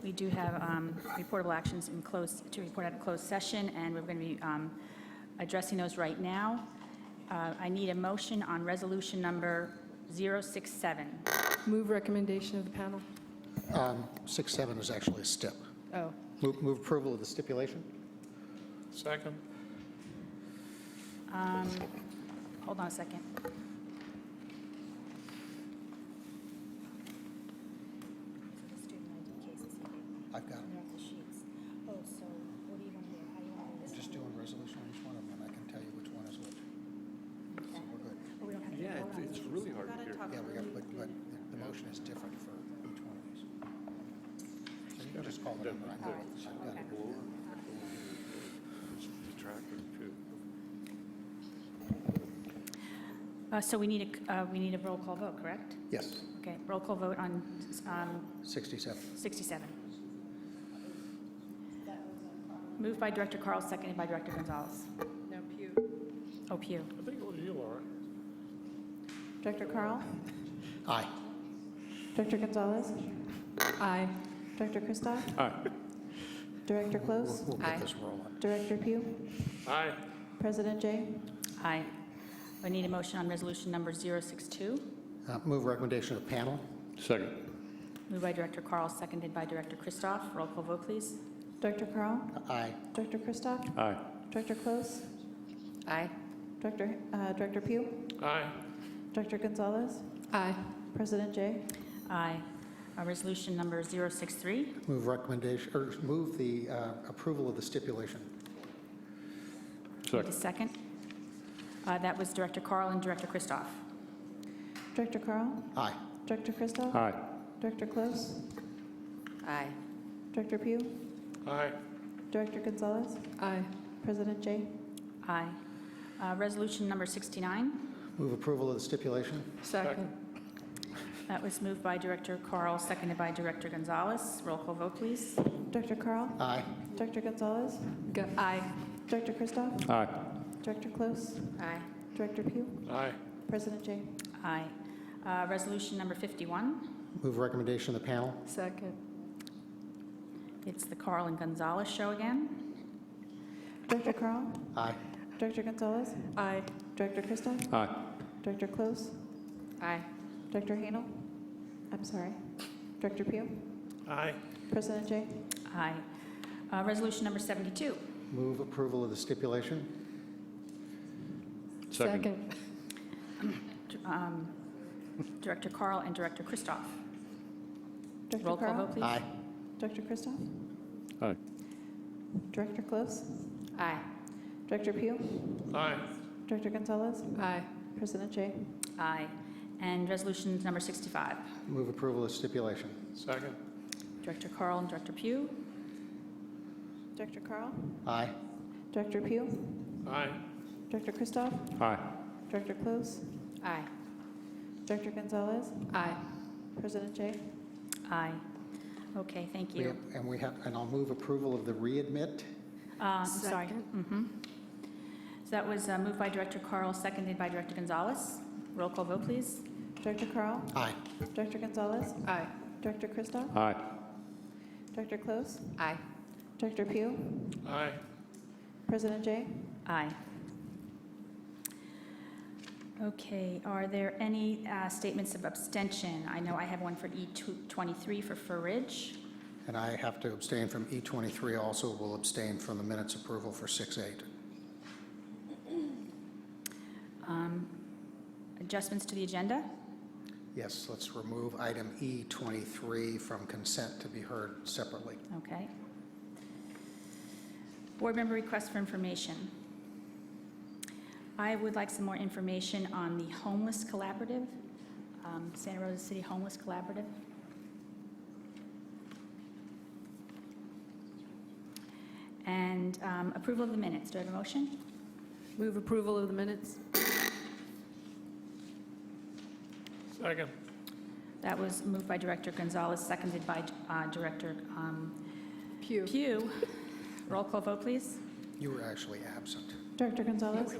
We do have reportable actions to report out of closed session, and we're going to be addressing those right now. I need a motion on resolution number 067. Move recommendation of the panel. 6-7 is actually a stip. Oh, Move approval of the stipulation? Second. Hold on a second. I've got them. I'm just doing resolution on each one of them, and I can tell you which one is which. So we're good. Yeah, it's really hard to hear. Yeah, but the motion is different for each one of these. So you can just call the number. I know. I've got it. So we need a roll call vote, correct? Yes, Okay, roll call vote on 67. 67. Moved by Director Carl, seconded by Director Gonzalez. no, Pew. Oh, Pugh. I think it was you, Laura. Director Carl? Aye. Director Gonzalez? Aye. Director Christoph? Aye. Director Close? We'll Aye. get this rolling. Director Pugh? Aye. President Jay? Aye. I need a motion on resolution number 062. Move recommendation of the panel? Second. Moved by Director Carl, seconded by Director Christoph. Roll call vote, please. Director Carl? Aye. Director Christoph? Aye. Director Close? Aye. Director Pugh? Aye. Director Gonzalez? Aye. President Jay? Aye. Resolution number 063. Move recommendation, or move the approval of the stipulation. Need a second? That was Director Carl and Director Christoph. Director Carl? Aye. Director Christoph? Aye. Director Close? Aye. Director Pugh? Aye. Director Gonzalez? Aye. President Jay? Aye. Resolution number 69. Move approval of the stipulation. Second. That was moved by Director Carl, seconded by Director Gonzalez. Roll call vote, please. Director Carl? Aye. Director Gonzalez? Aye. Director Christoph? Aye. Director Close? Aye. Director Pugh? Aye. President Jay? Aye. Resolution number 51. Move recommendation of the panel. Second. It's the Carl and Gonzalez show again. Director Carl? Aye. Director Gonzalez? Aye. Director Christoph? Aye. Director Close? Aye. Director Hanel? I'm sorry. Director Pugh? Aye. President Jay? Aye. Resolution number 72. Move approval of the stipulation. Second. Director Carl and Director Christoph. Director Roll call Carl? vote, please. Aye. Director Christoph? Aye. Director Close? Aye. Director Pugh? Aye. Director Gonzalez? Aye. President Jay? Aye. And resolution number 65. Move approval of stipulation. Second. Director Carl and Director Pugh. Director Carl? Aye. Director Pugh? Aye. Director Christoph? Aye. Director Close? Aye. Director Gonzalez? Aye. President Jay? Aye. Okay, thank you. And I'll move approval of the readmit. Sorry. So that was moved by Director Carl, seconded by Director Gonzalez. Roll call vote, please. Director Carl? Aye. Director Gonzalez? Aye. Director Christoph? Aye. Director Close? Aye. Director Pugh? Aye. President Jay? Aye. Okay, are there any statements of abstention? I know I have one for E23 for Fir Ridge. And I have to abstain from E23 also. Will abstain from the minutes approval for 6-8. Adjustments to the agenda? Yes, let's remove item E23 from consent to be heard separately. Okay. Board member requests for information. I would like some more information on the Homeless Collaborative, Santa Rosa City Homeless Collaborative. And approval of the minutes. Do I have a motion? Move approval of the minutes. Second. That was moved by Director Gonzalez, seconded by Director Pew. Pugh. Roll call vote, please. You were actually absent. Director Gonzalez?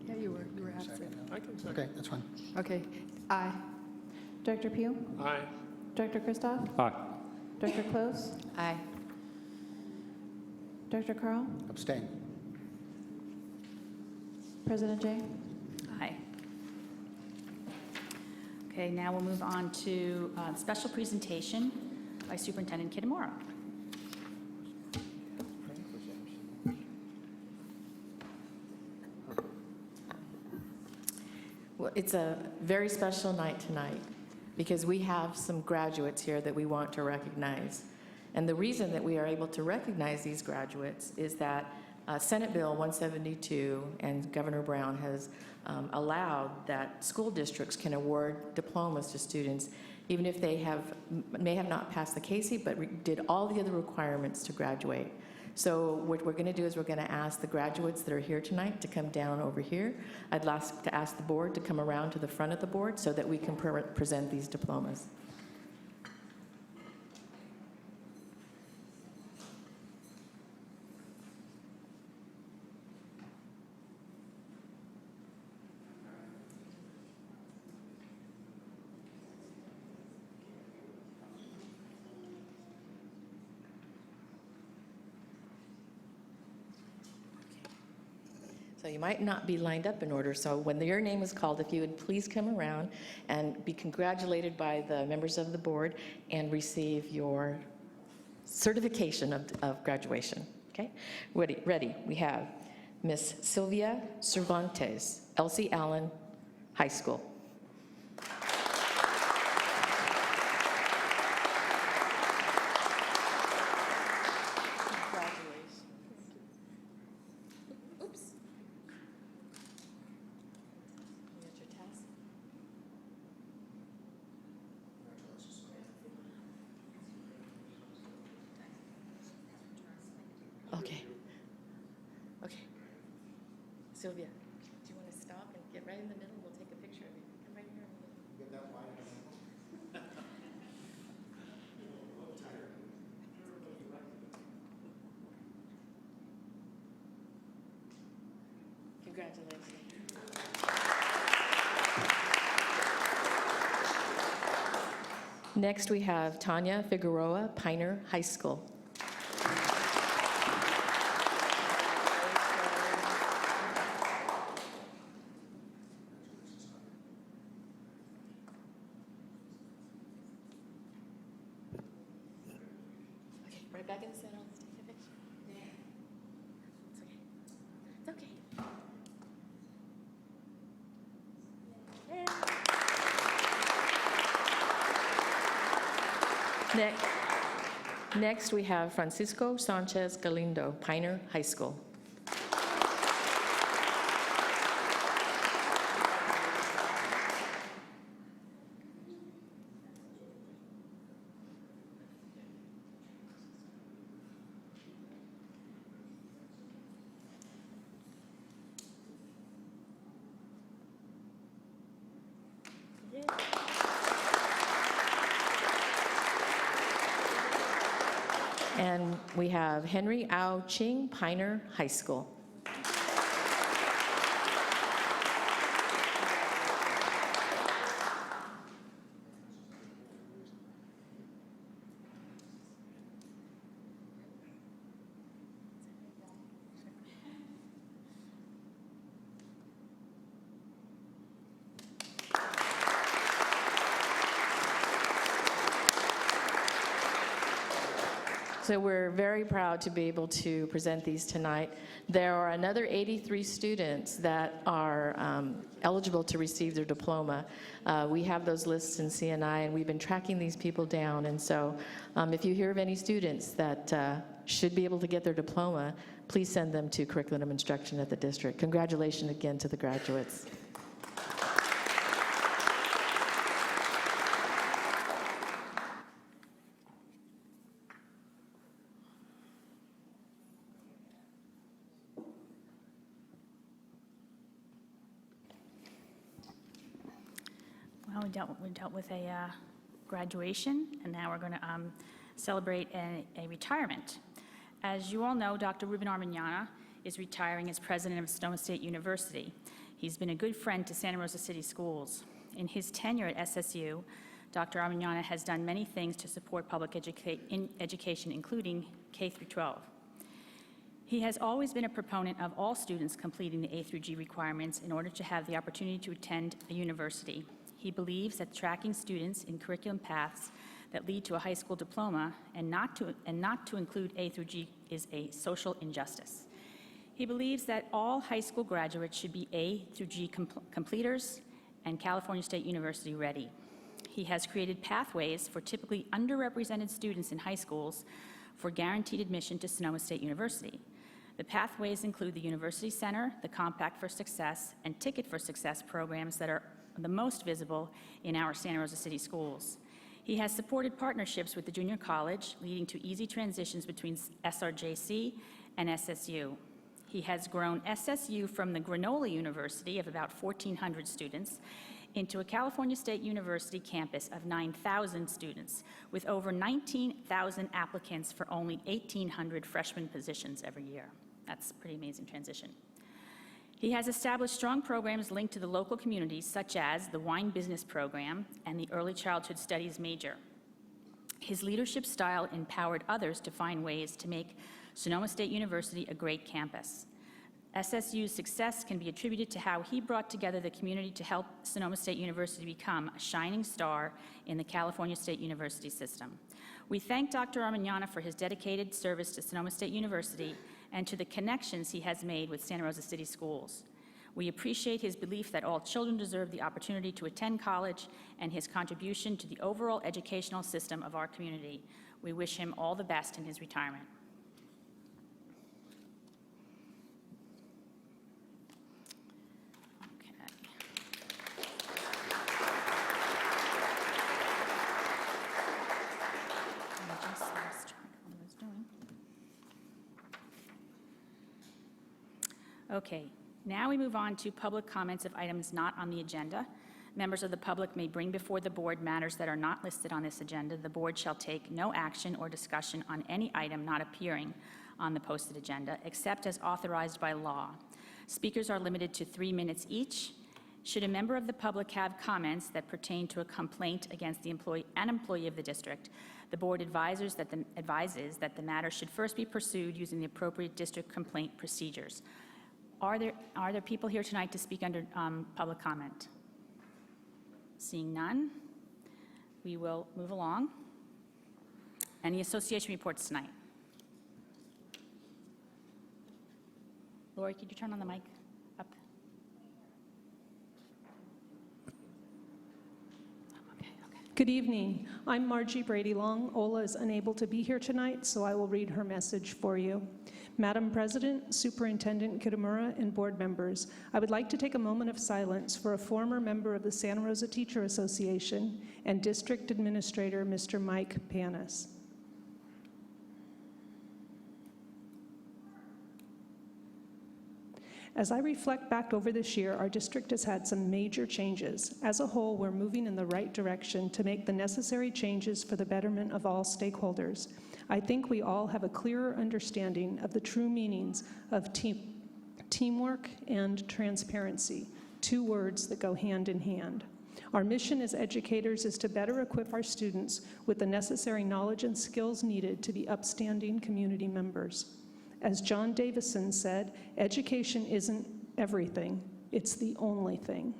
Yeah, you were absent. I can second. Okay, that's fine. Okay. Aye. Director Pugh? Aye. Director Christoph? Aye. Dr. Close? Aye. Dr. Carl? Abstain. President Jay? Aye. Okay, now we'll move on to special presentation by Superintendent Kitamura. Well, it's a very special night tonight because we have some graduates here that we want to recognize. And the reason that we are able to recognize these graduates is that Senate Bill 172 and Governor Brown has allowed that school districts can award diplomas to students even if they may have not passed the CASE but did all the other requirements to graduate. So what we're going to do is we're going to ask the graduates that are here tonight to come down over here. I'd like to ask the board to come around to the front of the board so that we can present these diplomas. So you might not be lined up in order, so when your name is called, if you would please come around and be congratulated by the members of the board and receive your certification of graduation, okay? Ready, we have Miss Sylvia Cervantes, Elsie Allen High School. Okay. Sylvia, do you want to stop and get right in the middle? We'll take a picture of you. Come right here. Get that line. Congratulations. Next, we have Tanya Figueroa, Pioneer High School. Okay, right back in the center. Let's take a picture. It's okay. It's okay. Next, we have Francisco Sanchez Galindo, Pioneer High School. And we have Henry Ao Ching, Pioneer High School. So we're very proud to be able to present these tonight. There are another 83 students that are eligible to receive their diploma. We have those lists in CNI, and we've been tracking these people down. And so if you hear of any students that should be able to get their diploma, please send them to Curriculum Instruction at the district. Congratulations again to the graduates. Well, we dealt with a graduation, and now we're going to celebrate a retirement. As you all know, Dr. Ruben Armiñana is retiring as president of Sonoma State University. He's been a good friend to Santa Rosa City Schools. In his tenure at SSU, Dr. Armignana has done many things to support public education, including K through 12. He has always been a proponent of all students completing the A through G requirements in order to have the opportunity to attend a university. He believes that tracking students in curriculum paths that lead to a high school diploma and not to include A through G is a social injustice. He believes that all high school graduates should be A through G completers and California State University ready. He has created pathways for typically underrepresented students in high schools for guaranteed admission to Sonoma State University. The pathways include the University Center, the Compact for Success, and Ticket for Success programs that are the most visible in our Santa Rosa City schools. He has supported partnerships with the junior college, leading to easy transitions between SRJC and SSU. He has grown SSU from the Granola University of about 1,400 students into a California State University campus of 9,000 students, with over 19,000 applicants for only 1,800 freshman positions every year. That's a pretty amazing transition. He has established strong programs linked to the local communities, such as the Wine Business Program and the Early Childhood Studies major. His leadership style empowered others to find ways to make Sonoma State University a great campus. SSU's success can be attributed to how he brought together the community to help Sonoma State University become a shining star in the California State University system. We thank Dr. Armignana for his dedicated service to Sonoma State University and to the connections he has made with Santa Rosa City schools. We appreciate his belief that all children deserve the opportunity to attend college and his contribution to the overall educational system of our community. We wish him all the best in his retirement. Okay, now we move on to public comments of items not on the agenda. Members of the public may bring before the board matters that are not listed on this agenda. The board shall take no action or discussion on any item not appearing on the posted agenda, except as authorized by law. Speakers are limited to 3 minutes each. Should a member of the public have comments that pertain to a complaint against the employee of the district, the board advises that the matter should first be pursued using the appropriate district complaint procedures. Are there people here tonight to speak under public comment? Seeing none, we will move along. Any association reports tonight? Lori, could you turn on the mic up? Okay. Good evening. I'm Margie Brady Long. Ola is unable to be here tonight, so I will read her message for you. Madam President, Superintendent Kitamura, and board members, I would like to take a moment of silence for a former member of the Santa Rosa Teacher Association and District Administrator, Mr. Mike Panis. As I reflect back over this year, our district has had some major changes. As a whole, we're moving in the right direction to make the necessary changes for the betterment of all stakeholders. I think we all have a clearer understanding of the true meanings of teamwork and transparency, 2 words that go hand in hand. Our mission as educators is to better equip our students with the necessary knowledge and skills needed to be upstanding community members. As John Davison said, education isn't everything, it's the only thing.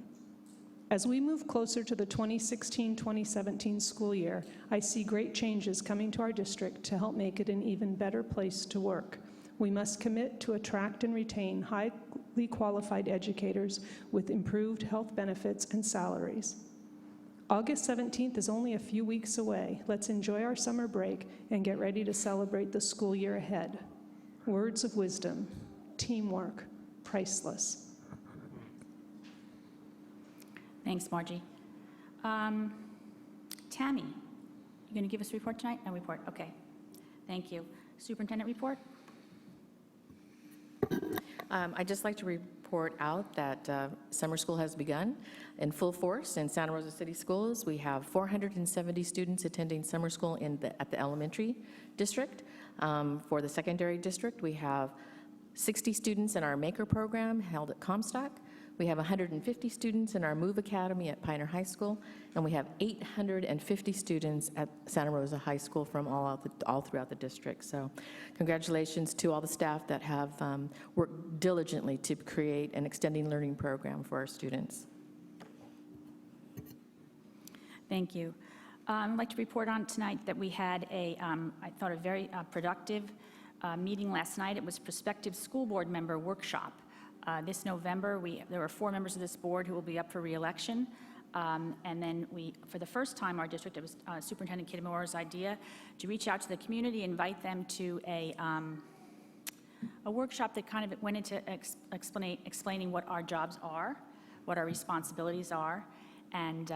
As we move closer to the 2016-2017 school year, I see great changes coming to our district to help make it an even better place to work. We must commit to attract and retain highly qualified educators with improved health benefits and salaries. August 17th is only a few weeks away. Let's enjoy our summer break and get ready to celebrate the school year ahead. Words of wisdom, teamwork, priceless. Thanks, Margie. Tammy, you going to give us a report tonight? No report. Okay. Thank you. Superintendent report? I'd just like to report out that summer school has begun in full force in Santa Rosa City Schools. We have 470 students attending summer school at the elementary district. For the secondary district, we have 60 students in our Maker program held at Comstock. We have 150 students in our MOVE Academy at Pioneer High School, and we have 850 students at Santa Rosa High School from all throughout the district. So congratulations to all the staff that have worked diligently to create an extending learning program for our students. Thank you. I'd like to report on tonight that we had I thought, a very productive meeting last night. It was prospective school board member workshop. This November, there were 4 members of this board who will be up for re-election. And then for the first time, our district, it was Superintendent Kitamura's idea to reach out to the community, invite them to a workshop that kind of went into explaining what our jobs are, what our responsibilities are, and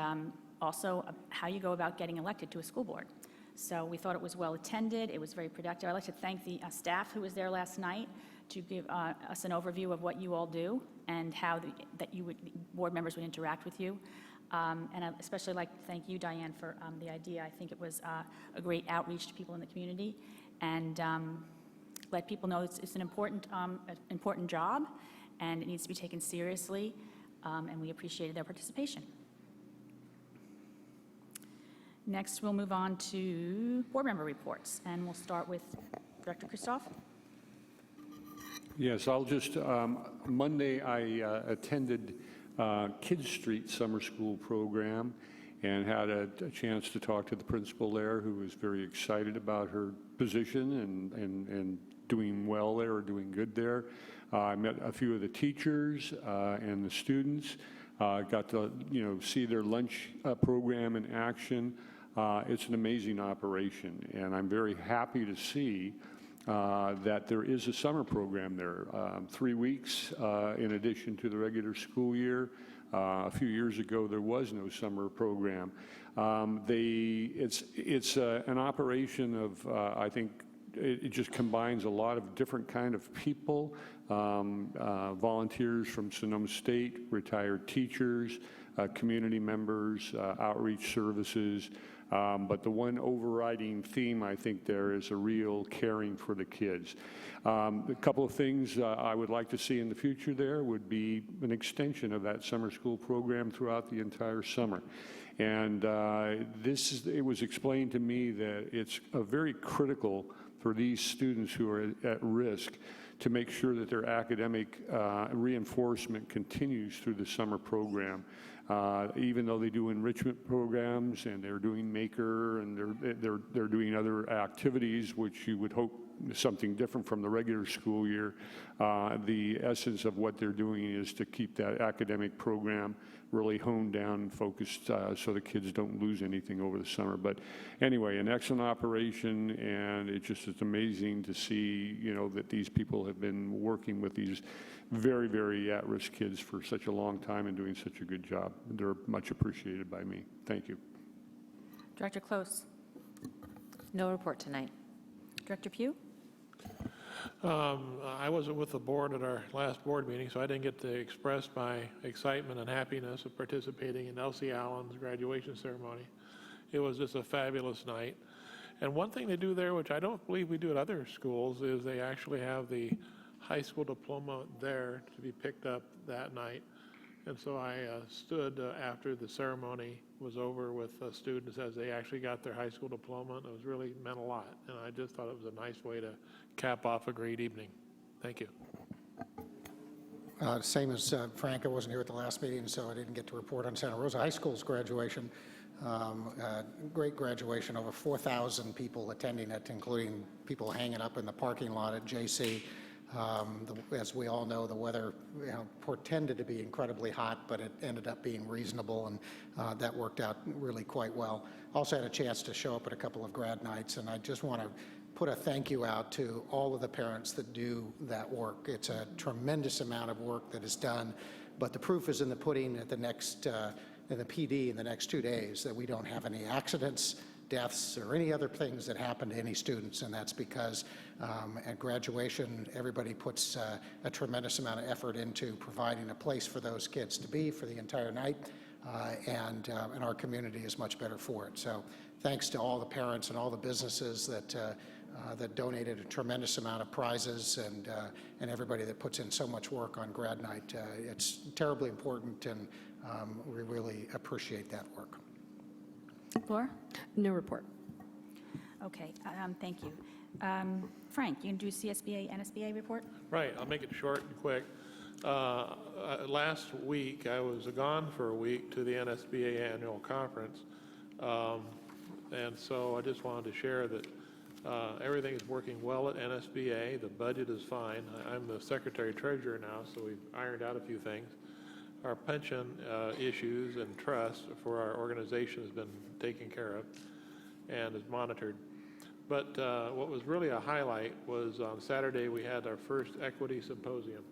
also how you go about getting elected to a school board. So we thought it was well attended. It was very productive. I'd like to thank the staff who was there last night to give us an overview of what you all do and how board members would interact with you. And I'd especially like to thank you, Diane, for the idea. I think it was a great outreach to people in the community, and let people know it's an important job, and it needs to be taken seriously, and we appreciated their participation. Next, we'll move on to board member reports, and we'll start with Director Christoph. Yes, I'll just, Monday I attended Kids Street Summer School program and had a chance to talk to the principal there, who was very excited about her position and doing well there, or doing good there. I met a few of the teachers and the students, got to see their lunch program in action. It's an amazing operation, and I'm very happy to see that there is a summer program there, 3 weeks in addition to the regular school year. A few years ago, there was no summer program. It's an operation of, I think, it just combines a lot of different kind of people, volunteers from Sonoma State, retired teachers, community members, outreach services. But the one overriding theme, I think, there is a real caring for the kids. A couple of things I would like to see in the future there would be an extension of that summer school program throughout the entire summer. And it was explained to me that it's very critical for these students who are at risk to make sure that their academic reinforcement continues through the summer program. Even though they do enrichment programs and they're doing Maker and they're doing other activities, which you would hope something different from the regular school year, the essence of what they're doing is to keep that academic program really honed down and focused so the kids don't lose anything over the summer. But anyway, an excellent operation, and it's amazing to see, that these people have been working with these very, very at-risk kids for such a long time and doing such a good job. They're much appreciated by me. Thank you. Director Close. No report tonight. Director Pugh. I wasn't with the board at our last board meeting, so I didn't get to express my excitement and happiness of participating in Elsie Allen's graduation ceremony. It was just a fabulous night. And one thing they do there, which I don't believe we do at other schools, is they actually have the high school diploma there to be picked up that night. And so I stood after the ceremony was over with students as they actually got their high school diploma, and it was really meant a lot. And I just thought it was a nice way to cap off a great evening. Thank you. Same as Frank, I wasn't here at the last meeting, so I didn't get to report on Santa Rosa High School's graduation. Great graduation, over 4,000 people attending it, including people hanging up in the parking lot at JC. As we all know, the weather portended to be incredibly hot, but it ended up being reasonable, and that worked out really quite well. Also had a chance to show up at a couple of grad nights, and I just want to put a thank you out to all of the parents that do that work. It's a tremendous amount of work that is done, but the proof is in the pudding at the next, in the PD in the next 2 days, that we don't have any accidents, deaths, or any other things that happen to any students, and that's because at graduation, everybody puts a tremendous amount of effort into providing a place for those kids to be for the entire night, and our community is much better for it. So thanks to all the parents and all the businesses that that donated a tremendous amount of prizes, and everybody that puts in so much work on grad night. It's terribly important, and we really appreciate that work. Laura? No report. Okay, thank you. Frank, you can do CSBA, NSBA report? Right, I'll make it short and quick. Last week, I was gone for a week to the NSBA annual conference, and so I just wanted to share that everything is working well at NSBA. The budget is fine. I'm the secretary-treasurer now, so we've ironed out a few things. Our pension issues and trust for our organization has been taken care of and is monitored. But what was really a highlight was on Saturday we had our first equity symposium,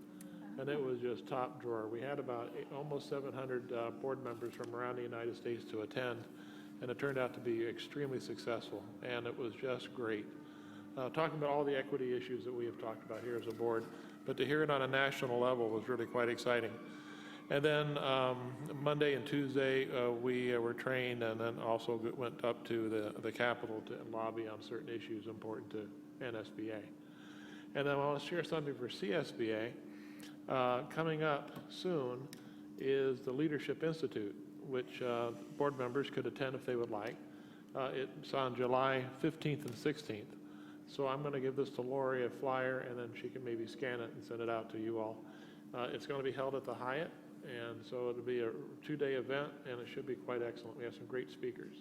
and it was just top drawer. We had about almost 700 board members from around the United States to attend, and it turned out to be extremely successful, and it was just great. Talking about all the equity issues that we have talked about here as a board, but to hear it on a national level was really quite exciting. And then Monday and Tuesday, we were trained and then also went up to the Capitol to lobby on certain issues important to NSBA. And then I want to share something for CSBA. Coming up soon is the Leadership Institute, which board members could attend if they would like. It's on July 15th and 16th. So I'm going to give this to Lori, a flyer, and then she can maybe scan it and send it out to you all. It's going to be held at the Hyatt. And so it'll be a 2-day event, and it should be quite excellent. We have some great speakers.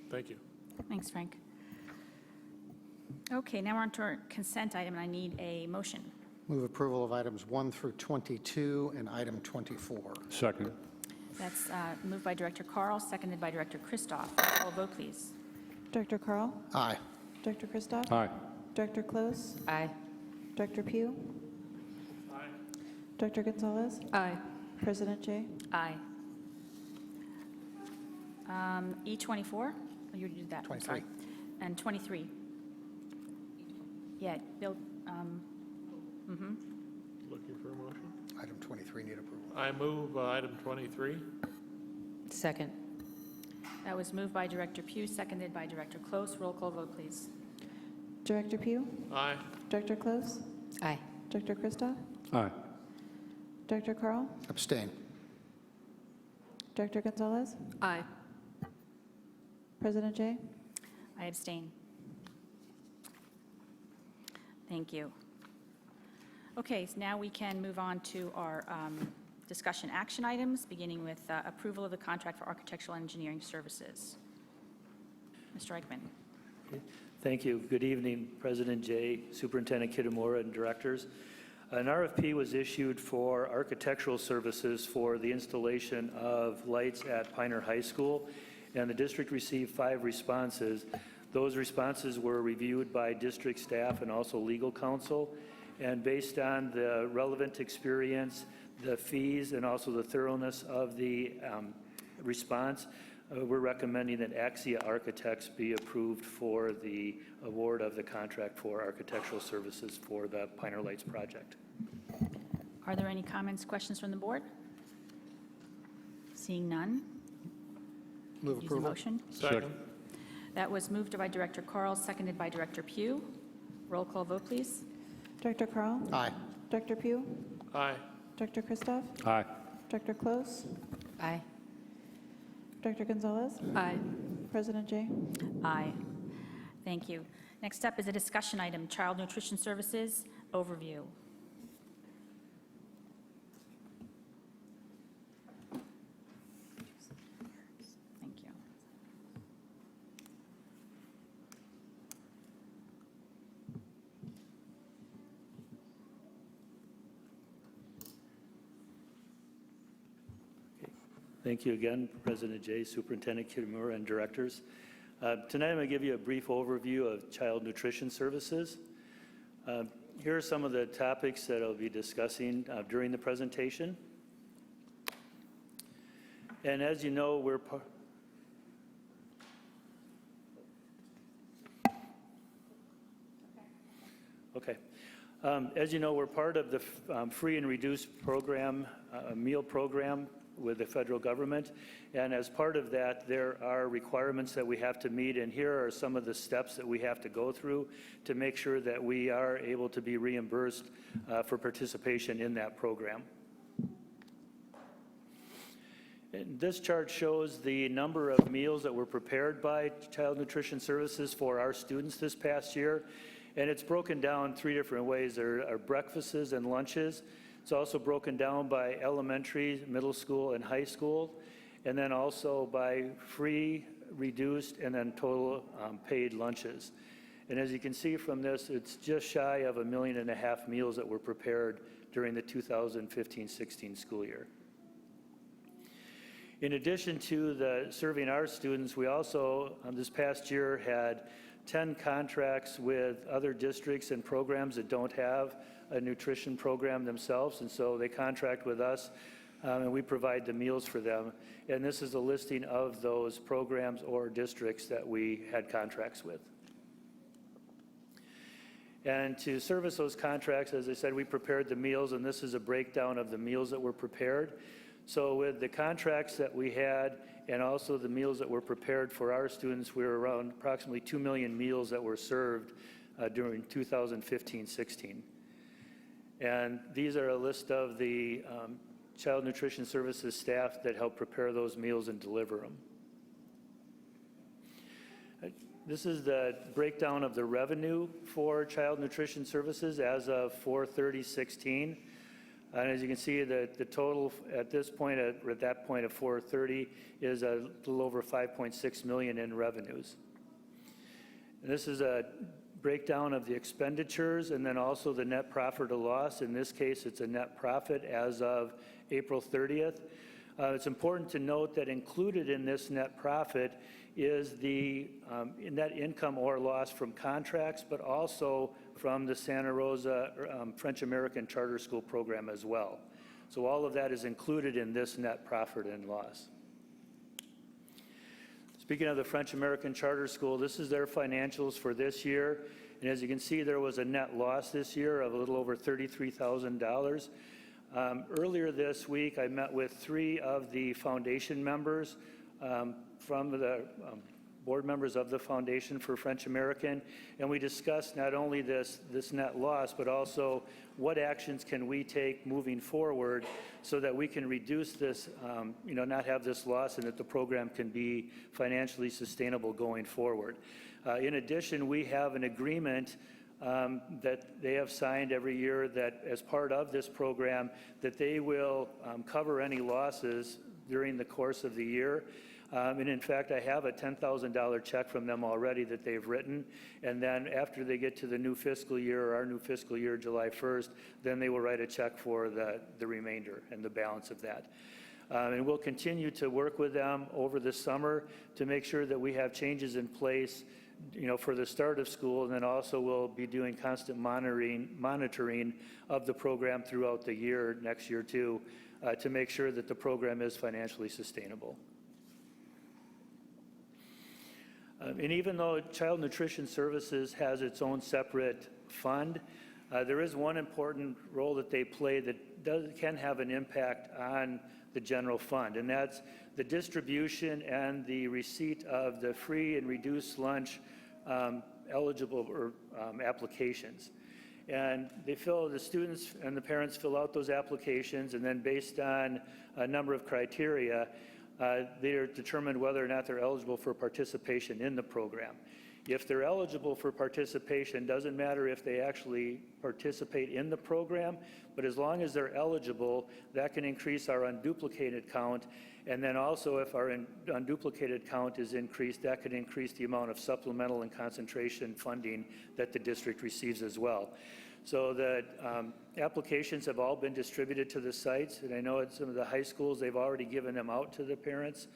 Thank you. Thanks, Frank. Okay, now we're on to our consent item, and I need a motion. Move approval of items 1 through 22 and item 24. Second. That's moved by Director Carl, seconded by Director Christoph. Roll vote, please. Director Carl? Aye. Director Christoph? Aye. Director Close? Aye. Director Pugh? Aye. Director Gonzalez? Aye. President Jay? Aye. E24? Oh, you did that. I'm 23. sorry. And 23. Yeah, Bill, Looking for a motion? Item 23 need approval. I move item 23. Second. that was moved by Director Pugh, seconded by Director Close. Roll call vote, please. Director Pugh? Aye. Director Close? Aye. Director Christoph? Aye. Director Carl? Abstain. Director Gonzalez? Aye. President Jay? I abstain. Thank you. Okay, so now we can move on to our discussion action items, beginning with approval of the contract for architectural engineering services. Mr. Eichmann. Thank you. Good evening, President Jay, Superintendent Kitamura, and directors. An RFP was issued for architectural services for the installation of lights at Pioneer High School, and the district received 5 responses. Those responses were reviewed by district staff and also legal counsel, and based on the relevant experience, the fees, and also the thoroughness of the response, we're recommending that Axia Architects be approved for the award of the contract for architectural services for the Pioneer Lights project. Are there any comments, questions from the board? Seeing none. Move Use a approval. motion. Second. That was moved by Director Carl, seconded by Director Pugh. Roll call vote, please. Director Carl? Aye. Director Pugh? Aye. Director Christoph? Aye. Director Close? Aye. Director Gonzalez? Aye. President Jay? Aye. Thank you. Next up is a discussion item, Child Nutrition Services Overview. Thank you. Thank you again, President Jay, Superintendent Kitamura, and directors. Tonight, I'm going to give you a brief overview of child nutrition services. Here are some of the topics that I'll be discussing during the presentation. And as you know, we're Okay. As you know, we're part of the free and reduced program, meal program with the federal government. And as part of that, there are requirements that we have to meet, and here are some of the steps that we have to go through to make sure that we are able to be reimbursed for participation in that program. And this chart shows the number of meals that were prepared by Child Nutrition Services for our students this past year. And it's broken down 3 different ways. There are breakfasts and lunches. It's also broken down by elementary, middle school, and high school, and then also by free, reduced, and then total paid lunches. And as you can see from this, it's just shy of 1.5 million meals that were prepared during the 2015-16 school year. In addition to serving our students, we also, this past year, had 10 contracts with other districts and programs that don't have a nutrition program themselves, and so they contract with us, and we provide the meals for them. And this is a listing of those programs or districts that we had contracts with. And to service those contracts, as I said, we prepared the meals, and this is a breakdown of the meals that were prepared. So with the contracts that we had and also the meals that were prepared for our students, we were around approximately 2 million meals that were served during 2015-16. And these are a list of the Child Nutrition Services staff that help prepare those meals and deliver them. This is the breakdown of the revenue for Child Nutrition Services as of 4/30/16. And as you can see, the total at this point, at that point of 4/30, is a little over 5.6 million in revenues. And this is a breakdown of the expenditures and then also the net profit or loss. In this case, it's a net profit as of April 30th. It's important to note that included in this net profit is the net income or loss from contracts, but also from the Santa Rosa French American Charter School program as well. So all of that is included in this net profit and loss. Speaking of the French American Charter School, this is their financials for this year. And as you can see, there was a net loss this year of a little over $33,000. Earlier this week, I met with 3 of the foundation members from the board members of the Foundation for French American, and we discussed not only this net loss, but also what actions can we take moving forward so that we can reduce this, not have this loss, and that the program can be financially sustainable going forward. In addition, we have an agreement that they have signed every year that as part of this program, that they will cover any losses during the course of the year. And in fact, I have a $10,000 check from them already that they've written. And then after they get to the new fiscal year, or our new fiscal year, July 1st, then they will write a check for the remainder and the balance of that. And we'll continue to work with them over the summer to make sure that we have changes in place, for the start of school, and then also we'll be doing constant monitoring of the program throughout the year, next year too, to make sure that the program is financially sustainable. And even though Child Nutrition Services has its own separate fund, there is one important role that they play that can have an impact on the general fund, and that's the distribution and the receipt of the free and reduced lunch eligible or applications. And the students and the parents fill out those applications, and then based on a number of criteria, they are determined whether or not they're eligible for participation in the program. If they're eligible for participation, doesn't matter if they actually participate in the program, but as long as they're eligible, that can increase our unduplicated count. And then also if our unduplicated count is increased, that could increase the amount of supplemental and concentration funding that the district receives as well. So the applications have all been distributed to the sites, and I know at some of the high schools, they've already given them out to the parents.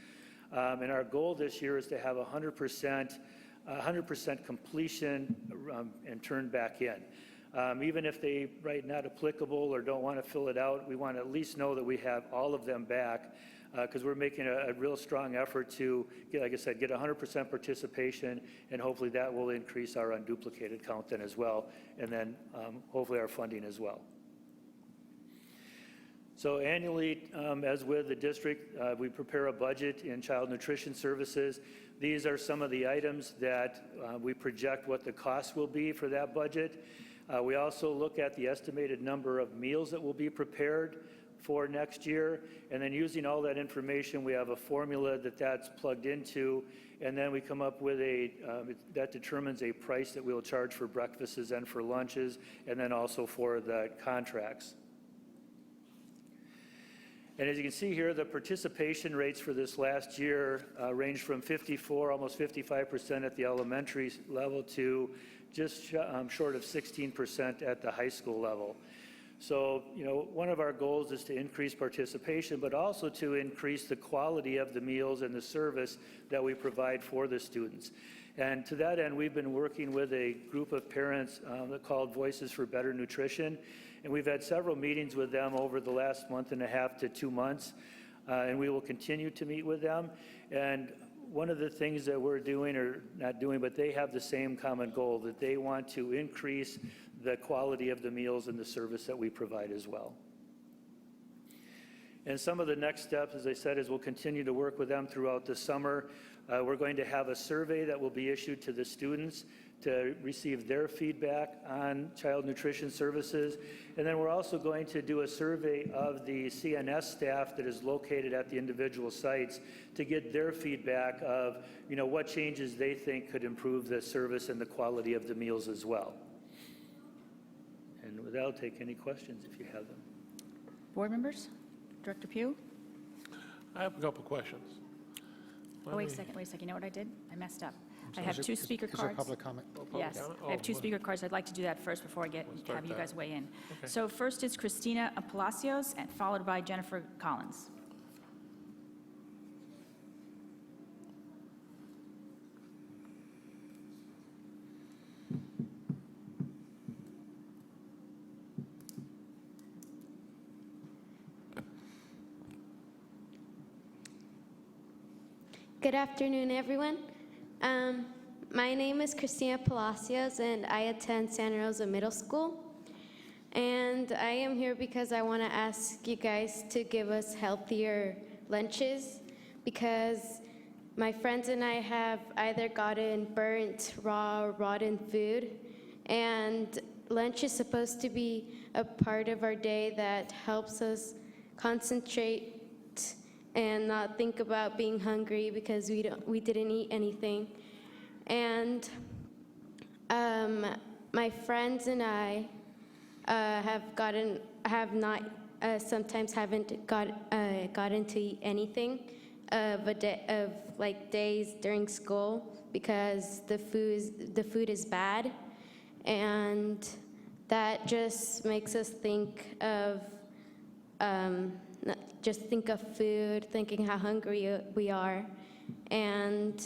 And our goal this year is to have 100% completion and turn back in. Even if they write not applicable or don't want to fill it out, we want to at least know that we have all of them back, because we're making a real strong effort to, like I said, get 100% participation, and hopefully that will increase our unduplicated count then as well, and then hopefully our funding as well. So annually, as with the district, we prepare a budget in child nutrition services. These are some of the items that we project what the cost will be for that budget. We also look at the estimated number of meals that will be prepared for next year, and then using all that information, we have a formula that's plugged into, and then we come up with that determines a price that we'll charge for breakfasts and for lunches, and then also for the contracts. And as you can see here, the participation rates for this last year ranged from 54, almost 55% at the elementary level to just short of 16% at the high school level. So, one of our goals is to increase participation, but also to increase the quality of the meals and the service that we provide for the students. And to that end, we've been working with a group of parents called Voices for Better Nutrition, and we've had several meetings with them over the last month and a half to 2 months, and we will continue to meet with them. And one of the things that we're doing, or not doing, but they have the same common goal, that they want to increase the quality of the meals and the service that we provide as well. And some of the next steps, as I said, is we'll continue to work with them throughout the summer. We're going to have a survey that will be issued to the students to receive their feedback on child nutrition services. And then we're also going to do a survey of the CNS staff that is located at the individual sites to get their feedback of, what changes they think could improve the service and the quality of the meals as well. And with that, I'll take any questions if you have them. Board members? Director Pugh? I have a couple questions. Oh, wait a second. You know what I did? I messed up. I So have is two there- speaker Is there cards. public comment? Yes, comment? I have two Oh, speaker cards. I'd like to do that first before I start have you that. guys weigh in. Okay. So first is Christina Palacios, and followed by Jennifer Collins. Good afternoon, everyone. My name is Christina Palacios, and I attend Santa Rosa Middle School. And I am here because I want to ask you guys to give us healthier lunches, because my friends and I have either gotten burnt, raw, or rotten food. And lunch is supposed to be a part of our day that helps us concentrate and not think about being hungry because we didn't eat anything. And my friends and I sometimes haven't gotten to eat anything of days during school because the food is bad, and that just makes us think of food, thinking how hungry we are. And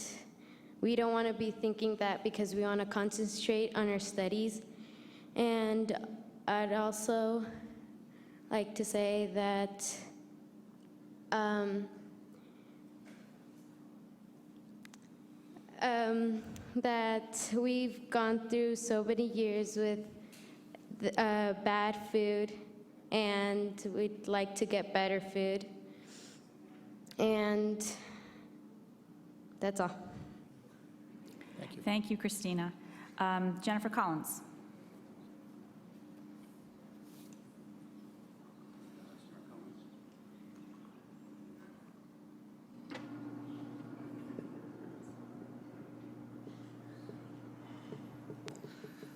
we don't want to be thinking that because we want to concentrate on our studies. And I'd also like to say that that we've gone through so many years with bad food, and we'd like to get better food. And that's all. Thank you, Christina. Jennifer Collins.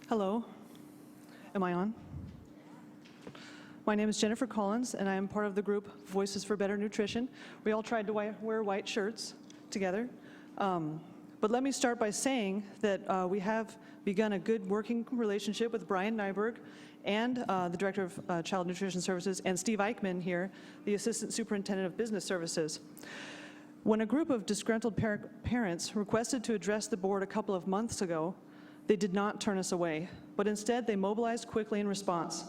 Hello. Am I on? My name is Jennifer Collins, and I am part of the group Voices for Better Nutrition. We all tried to wear white shirts together. But let me start by saying that we have begun a good working relationship with Brian Nyberg and the Director of Child Nutrition Services, and Steve Eichmann here, the Assistant Superintendent of Business Services. When a group of disgruntled parents requested to address the board a couple of months ago, they did not turn us away, but instead they mobilized quickly in response.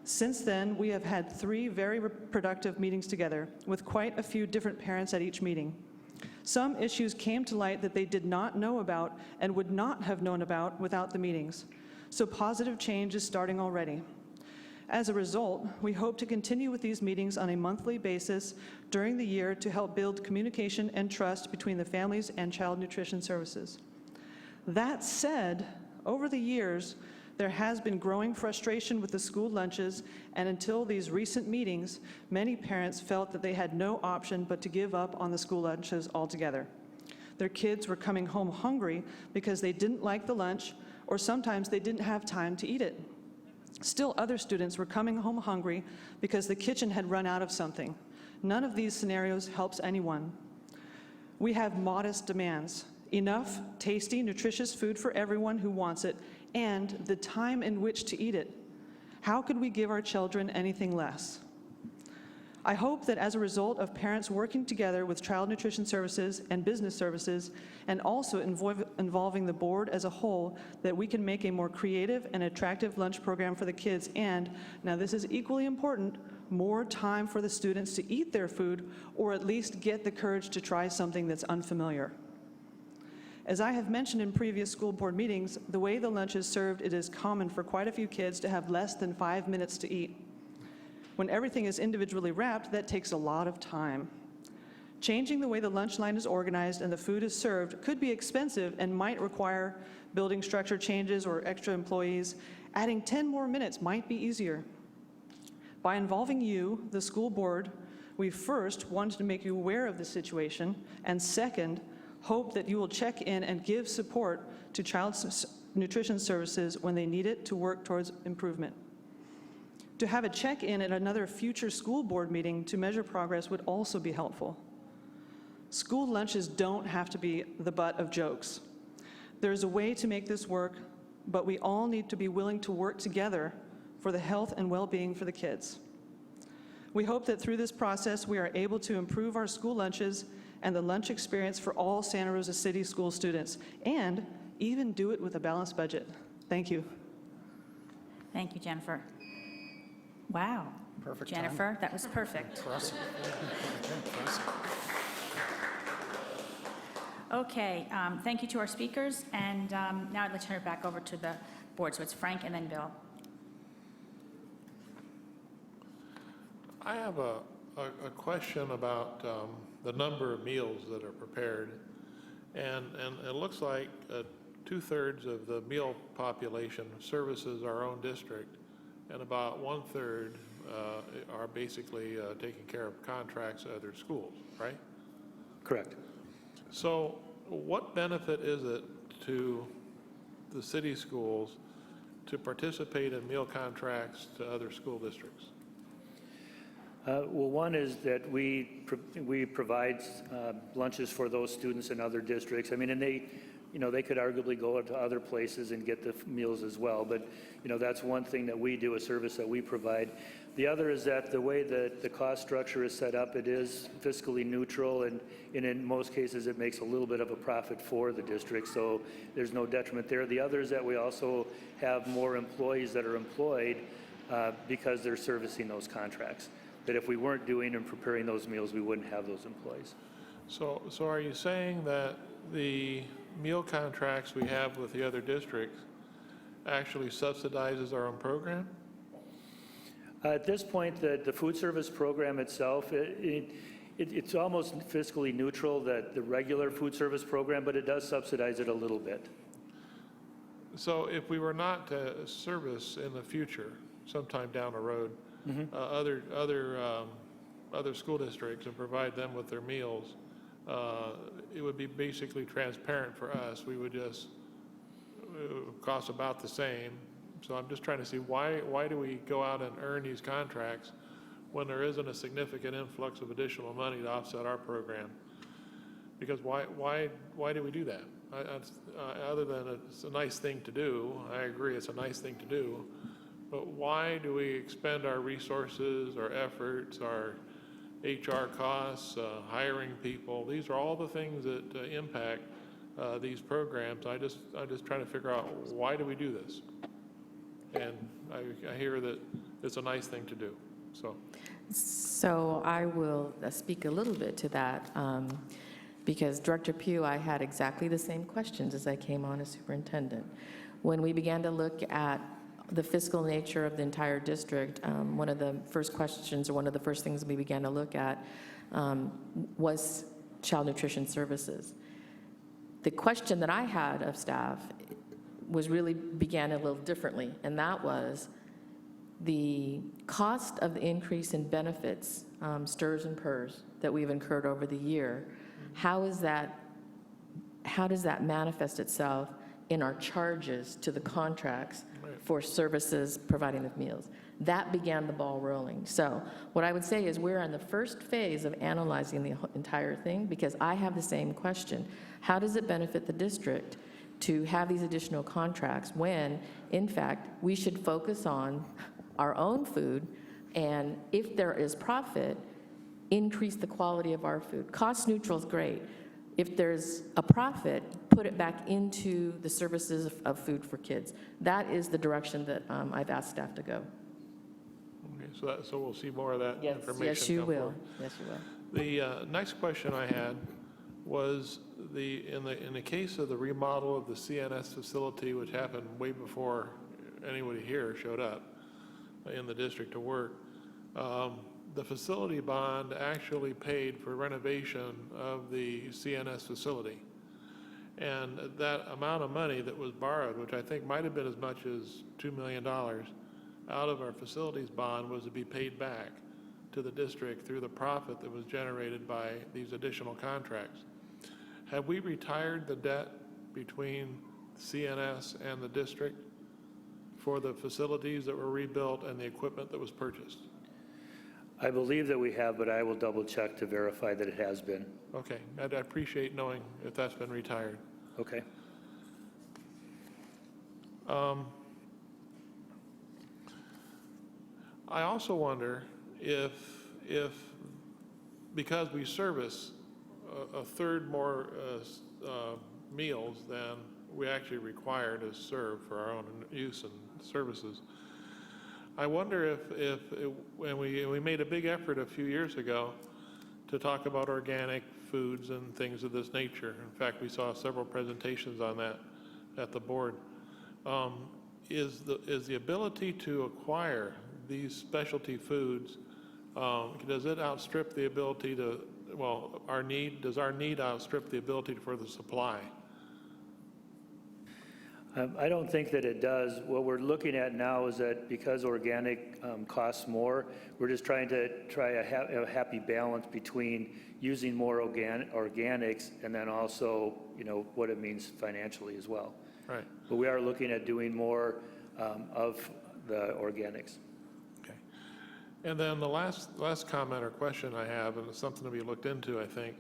Since then, we have had 3 very productive meetings together, with quite a few different parents at each meeting. Some issues came to light that they did not know about and would not have known about without the meetings. So positive change is starting already. As a result, we hope to continue with these meetings on a monthly basis during the year to help build communication and trust between the families and child nutrition services. That said, over the years, there has been growing frustration with the school lunches, and until these recent meetings, many parents felt that they had no option but to give up on the school lunches altogether. Their kids were coming home hungry because they didn't like the lunch, or sometimes they didn't have time to eat it. Still, other students were coming home hungry because the kitchen had run out of something. None of these scenarios helps anyone. We have modest demands: enough tasty, nutritious food for everyone who wants it, and the time in which to eat it. How could we give our children anything less? I hope that as a result of parents working together with Child Nutrition Services and business services, and also involving the board as a whole, that we can make a more creative and attractive lunch program for the kids, and, now this is equally important, more time for the students to eat their food, or at least get the courage to try something that's unfamiliar. As I have mentioned in previous school board meetings, the way the lunch is served, it is common for quite a few kids to have less than 5 minutes to eat. When everything is individually wrapped, that takes a lot of time. Changing the way the lunch line is organized and the food is served could be expensive and might require building structure changes or extra employees. Adding 10 more minutes might be easier. By involving you, the school board, we first wanted to make you aware of the situation, and second, hope that you will check in and give support to child nutrition services when they need it to work towards improvement. To have a check-in at another future school board meeting to measure progress would also be helpful. School lunches don't have to be the butt of jokes. There's a way to make this work, but we all need to be willing to work together for the health and well-being for the kids. We hope that through this process, we are able to improve our school lunches and the lunch experience for all Santa Rosa City school students, and even do it with a balanced budget. Thank you. Thank you, Jennifer. Wow. Perfect time. Jennifer, that was perfect. Impressive. Impressive. Okay, thank you to our speakers, and now I'd like to turn it back over to the board. So it's Frank and then Bill. I have a question about the number of meals that are prepared. And it looks like 2/3 of the meal population services our own district, and about 1/3 are basically taking care of contracts at other schools, right? Correct. So what benefit is it to the city schools to participate in meal contracts to other school districts? Well, one is that we provide lunches for those students in other districts. I mean, and they could arguably go to other places and get the meals as well. But, that's one thing that we do, a service that we provide. The other is that the way that the cost structure is set up, it is fiscally neutral, and in most cases, it makes a little bit of a profit for the district, so there's no detriment there. The other is that we also have more employees that are employed because they're servicing those contracts. That if we weren't doing and preparing those meals, we wouldn't have those employees. So are you saying that the meal contracts we have with the other districts actually subsidizes our own program? At this point, the food service program itself, it's almost fiscally neutral, that the regular food service program, but it does subsidize it a little bit. So if we were not to service in the future, sometime down the road, other school districts and provide them with their meals, it would be basically transparent for us. We would just it would cost about the same. So I'm just trying to see why do we go out and earn these contracts when there isn't a significant influx of additional money to offset our program? Because why do we do that? Other than it's a nice thing to do, I agree it's a nice thing to do. But why do we expend our resources, our efforts, our HR costs, hiring people? These are all the things that impact these programs. I'm just trying to figure out, why do we do this? And I hear that it's a nice thing to do. So I will speak a little bit to that, because Director Pugh, I had exactly the same questions as I came on as superintendent. When we began to look at the fiscal nature of the entire district, one of the first questions, or one of the first things we began to look at was child nutrition services. The question that I had of staff began a little differently, and that was the cost of the increase in benefits, STRS and PERS, that we've incurred over the year. How does that manifest itself in our charges to the contracts for services providing the meals? That began the ball rolling. So what I would say is we're in the first phase of analyzing the entire thing, because I have the same question. How does it benefit the district to have these additional contracts when, in fact, we should focus on our own food, and if there is profit, increase the quality of our food? Cost neutral is great. If there's a profit, put it back into the services of food for kids. That is the direction that I've asked staff to go. Okay, so we'll see more of that information. Yes, you come will. forward. Yes, you will. The next question I had was in the case of the remodel of the CNS facility, which happened way before anybody here showed up in the district to work, the facility bond actually paid for renovation of the CNS facility. And that amount of money that was borrowed, which I think might have been as much as $2 million out of our facilities bond, was to be paid back to the district through the profit that was generated by these additional contracts. Have we retired the debt between CNS and the district for the facilities that were rebuilt and the equipment that was purchased? I believe that we have, but I will double check to verify that it has been. Okay, I'd appreciate knowing if that's been retired. Okay. I also wonder if because we service a third more meals than we actually require to serve for our own use and services, I wonder if when we made a big effort a few years ago to talk about organic foods and things of this nature. In fact, we saw several presentations on that at the board. Is the ability to acquire these specialty foods, does it outstrip the ability to, well, does our need outstrip the ability for the supply? I don't think that it does. What we're looking at now is that because organic costs more, we're just trying to have a happy balance between using more organics and then also, what it means financially as well. Right. But we are looking at doing more of the organics. Okay. And then the last comment or question I have, and it's something to be looked into, I think,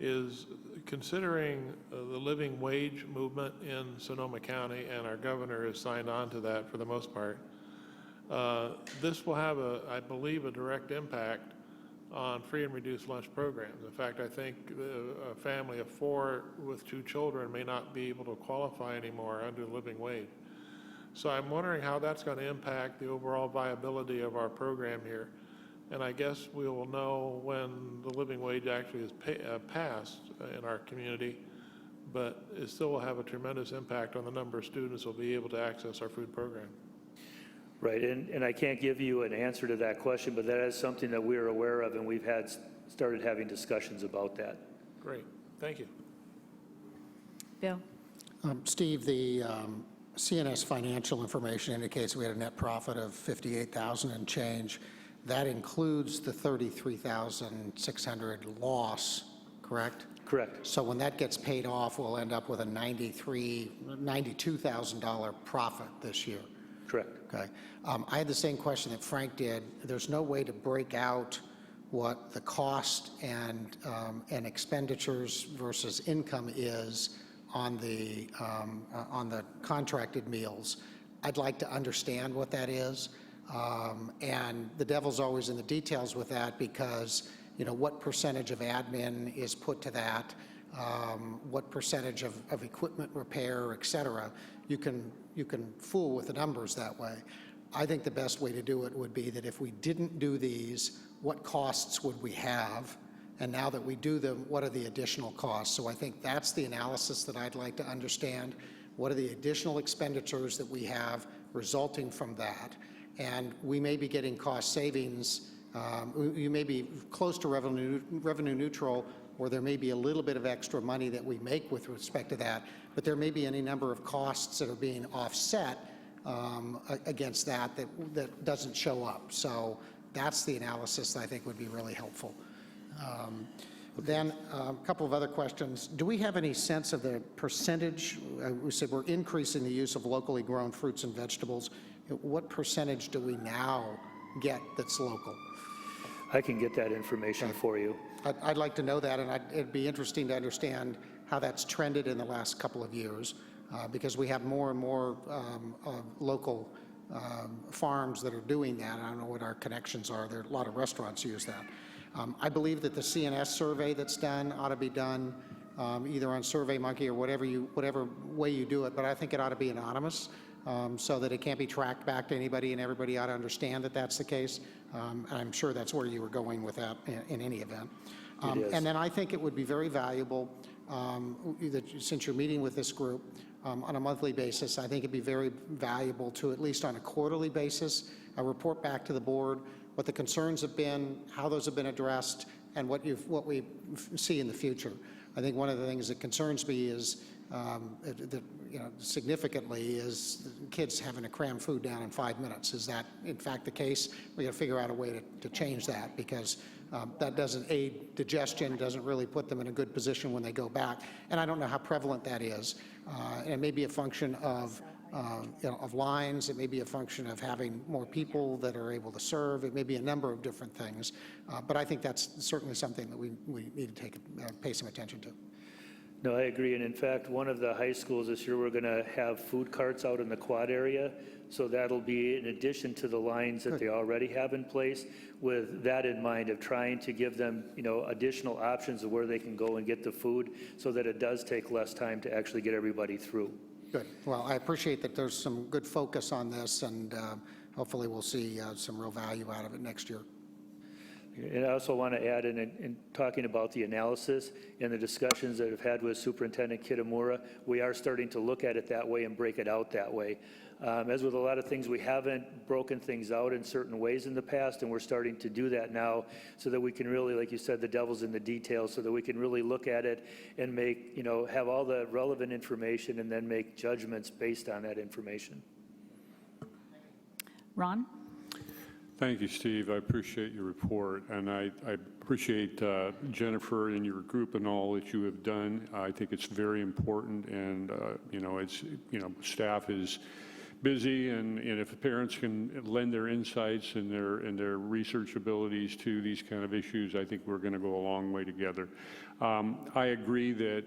is considering the living wage movement in Sonoma County, and our governor has signed on to that for the most part. This will have, I believe, a direct impact on free and reduced lunch programs. In fact, I think a family of 4 with 2 children may not be able to qualify anymore under the living wage. So I'm wondering how that's going to impact the overall viability of our program here. And I guess we will know when the living wage actually is passed in our community, but it still will have a tremendous impact on the number of students who will be able to access our food program. Right, and I can't give you an answer to that question, but that is something that we're aware of, and we've started having discussions about that. Great, thank you. Bill? Steve, the CNS financial information indicates we had a net profit of $58,000 and change. That includes the $33,600 loss, correct? Correct. So when that gets paid off, we'll end up with a $92,000 profit this year. Correct. Okay. I had the same question that Frank did. There's no way to break out what the cost and expenditures versus income is on the contracted meals. I'd like to understand what that is. And the devil's always in the details with that, because what percentage of admin is put to that, what percentage of equipment repair, et cetera. You can fool with the numbers that way. I think the best way to do it would be that if we didn't do these, what costs would we have? And now that we do them, what are the additional costs? So I think that's the analysis that I'd like to understand. What are the additional expenditures that we have resulting from that. And we may be getting cost savings. You may be close to revenue neutral, or there may be a little bit of extra money that we make with respect to that, but there may be any number of costs that are being offset against that doesn't show up. So that's the analysis that I think would be really helpful. Then a couple of other questions. Do we have any sense of the percentage? We said we're increasing the use of locally grown fruits and vegetables. What percentage do we now get that's local? I can get that information for you. I'd like to know that, and it'd be interesting to understand how that's trended in the last couple of years, because we have more and more local farms that are doing that. I don't know what our connections are. There are a lot of restaurants use that. I believe that the CNS survey that's done ought to be done either on SurveyMonkey or whatever way you do it, but I think it ought to be anonymous so that it can't be tracked back to anybody, and everybody ought to understand that that's the case. I'm sure that's where you were going with that in any event. And then I think it would be very valuable, since you're meeting with this group on a monthly basis, I think it'd be very valuable to, at least on a quarterly basis, report back to the board what the concerns have been, how those have been addressed, and what we see in the future. I think one of the things that concerns me is significantly is kids having to cram food down in 5 minutes. Is that in fact the case? We got to figure out a way to change that, because that doesn't aid digestion, doesn't really put them in a good position when they go back. And I don't know how prevalent that is. And it may be a function of lines. It may be a function of having more people that are able to serve. It may be a number of different things. But I think that's certainly something that we need to pay some attention to. No, I agree. And in fact, one of the high schools this year, we're going to have food carts out in the quad area. So that'll be in addition to the lines that they already have in place, with that in mind of trying to give them, additional options of where they can go and get the food, so that it does take less time to actually get everybody through. Good. Well, I appreciate that there's some good focus on this, and hopefully we'll see some real value out of it next year. And I also want to add, in talking about the analysis and the discussions that I've had with Superintendent Kitamura, we are starting to look at it that way and break it out that way. As with a lot of things, we haven't broken things out in certain ways in the past, and we're starting to do that now, so that we can really, like you said, the devil's in the details, so that we can really look at it and make, have all the relevant information and then make judgments based on that information. Ron? Thank you, Steve. I appreciate your report, and I appreciate Jennifer and your group and all that you have done. I think it's very important, and staff is busy, and if parents can lend their insights and their research abilities to these kind of issues, I think we're going to go a long way together. I agree that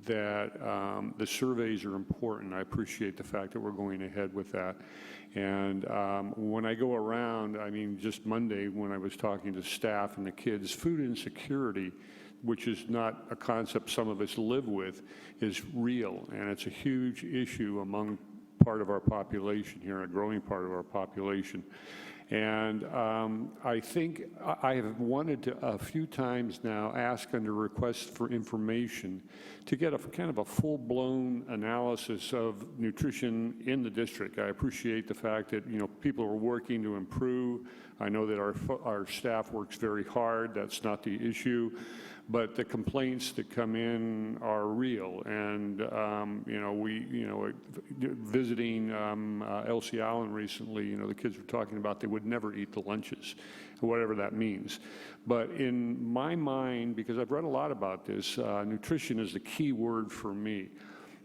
the surveys are important. I appreciate the fact that we're going ahead with that. And when I go around, just Monday when I was talking to staff and the kids, food insecurity, which is not a concept some of us live with, is real, and it's a huge issue among part of our population here, a growing part of our population. And I think I have wanted to a few times now ask under requests for information to get a kind of a full-blown analysis of nutrition in the district. I appreciate the fact that people are working to improve. I know that our staff works very hard. That's not the issue. But the complaints that come in are real, and visiting Elsie Allen recently, the kids were talking about they would never eat the lunches, whatever that means. But in my mind, because I've read a lot about this, nutrition is the key word for me.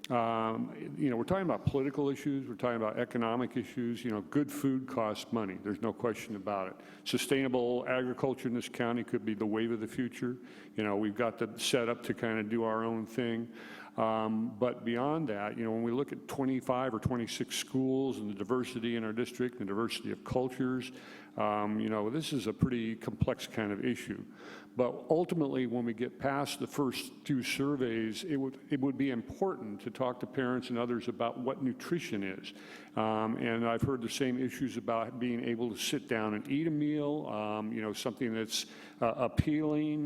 We're talking about political issues, we're talking about economic issues. Good food costs money, there's no question about it. Sustainable agriculture in this county could be the wave of the future. We've got the setup to kind of do our own thing. But beyond that, when we look at 25 or 26 schools and the diversity in our district, the diversity of cultures, This is a pretty complex kind of issue. But ultimately, when we get past the first few surveys, it would be important to talk to parents and others about what nutrition is. And I've heard the same issues about being able to sit down and eat a meal, something that's appealing,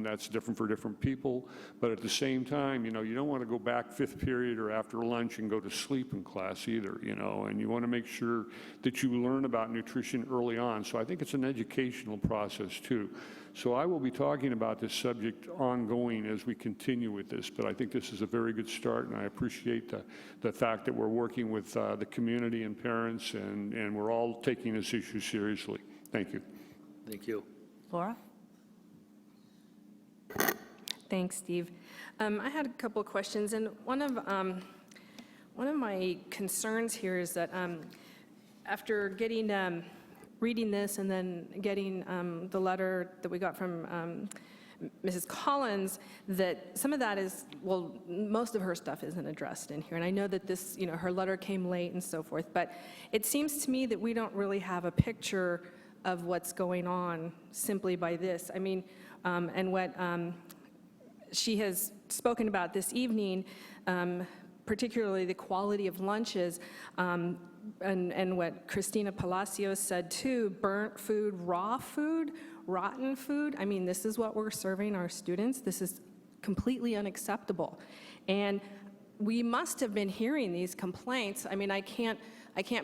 that's different for different people. But at the same time, you don't want to go back fifth period or after lunch and go to sleep in class either, and you want to make sure that you learn about nutrition early on. So I think it's an educational process too. So I will be talking about this subject ongoing as we continue with this, but I think this is a very good start, and I appreciate the fact that we're working with the community and parents, and we're all taking this issue seriously. Thank you. Thank you. Laura? Thanks, Steve. I had a couple of questions, and one of my concerns here is that after reading this and then getting the letter that we got from Mrs. Collins, that some of that is, well, most of her stuff isn't addressed in here. And I know that this, her letter came late and so forth, but it seems to me that we don't really have a picture of what's going on simply by this. I mean, and what she has spoken about this evening, particularly the quality of lunches, and what Christina Palacios said too, burnt food, raw food, rotten food. I mean, this is what we're serving our students. This is completely unacceptable. And we must have been hearing these complaints. I mean, I can't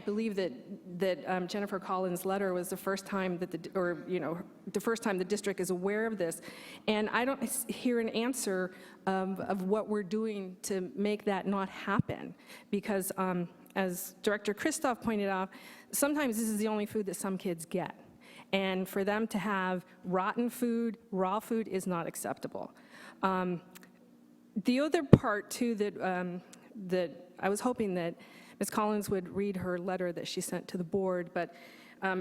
believe that Jennifer Collins' letter was the first time that the first time the district is aware of this. And I don't hear an answer of what we're doing to make that not happen. Because as Director Christoph pointed out, sometimes this is the only food that some kids get. And for them to have rotten food, raw food is not acceptable. The other part too that I was hoping that Ms. Collins would read her letter that she sent to the board, but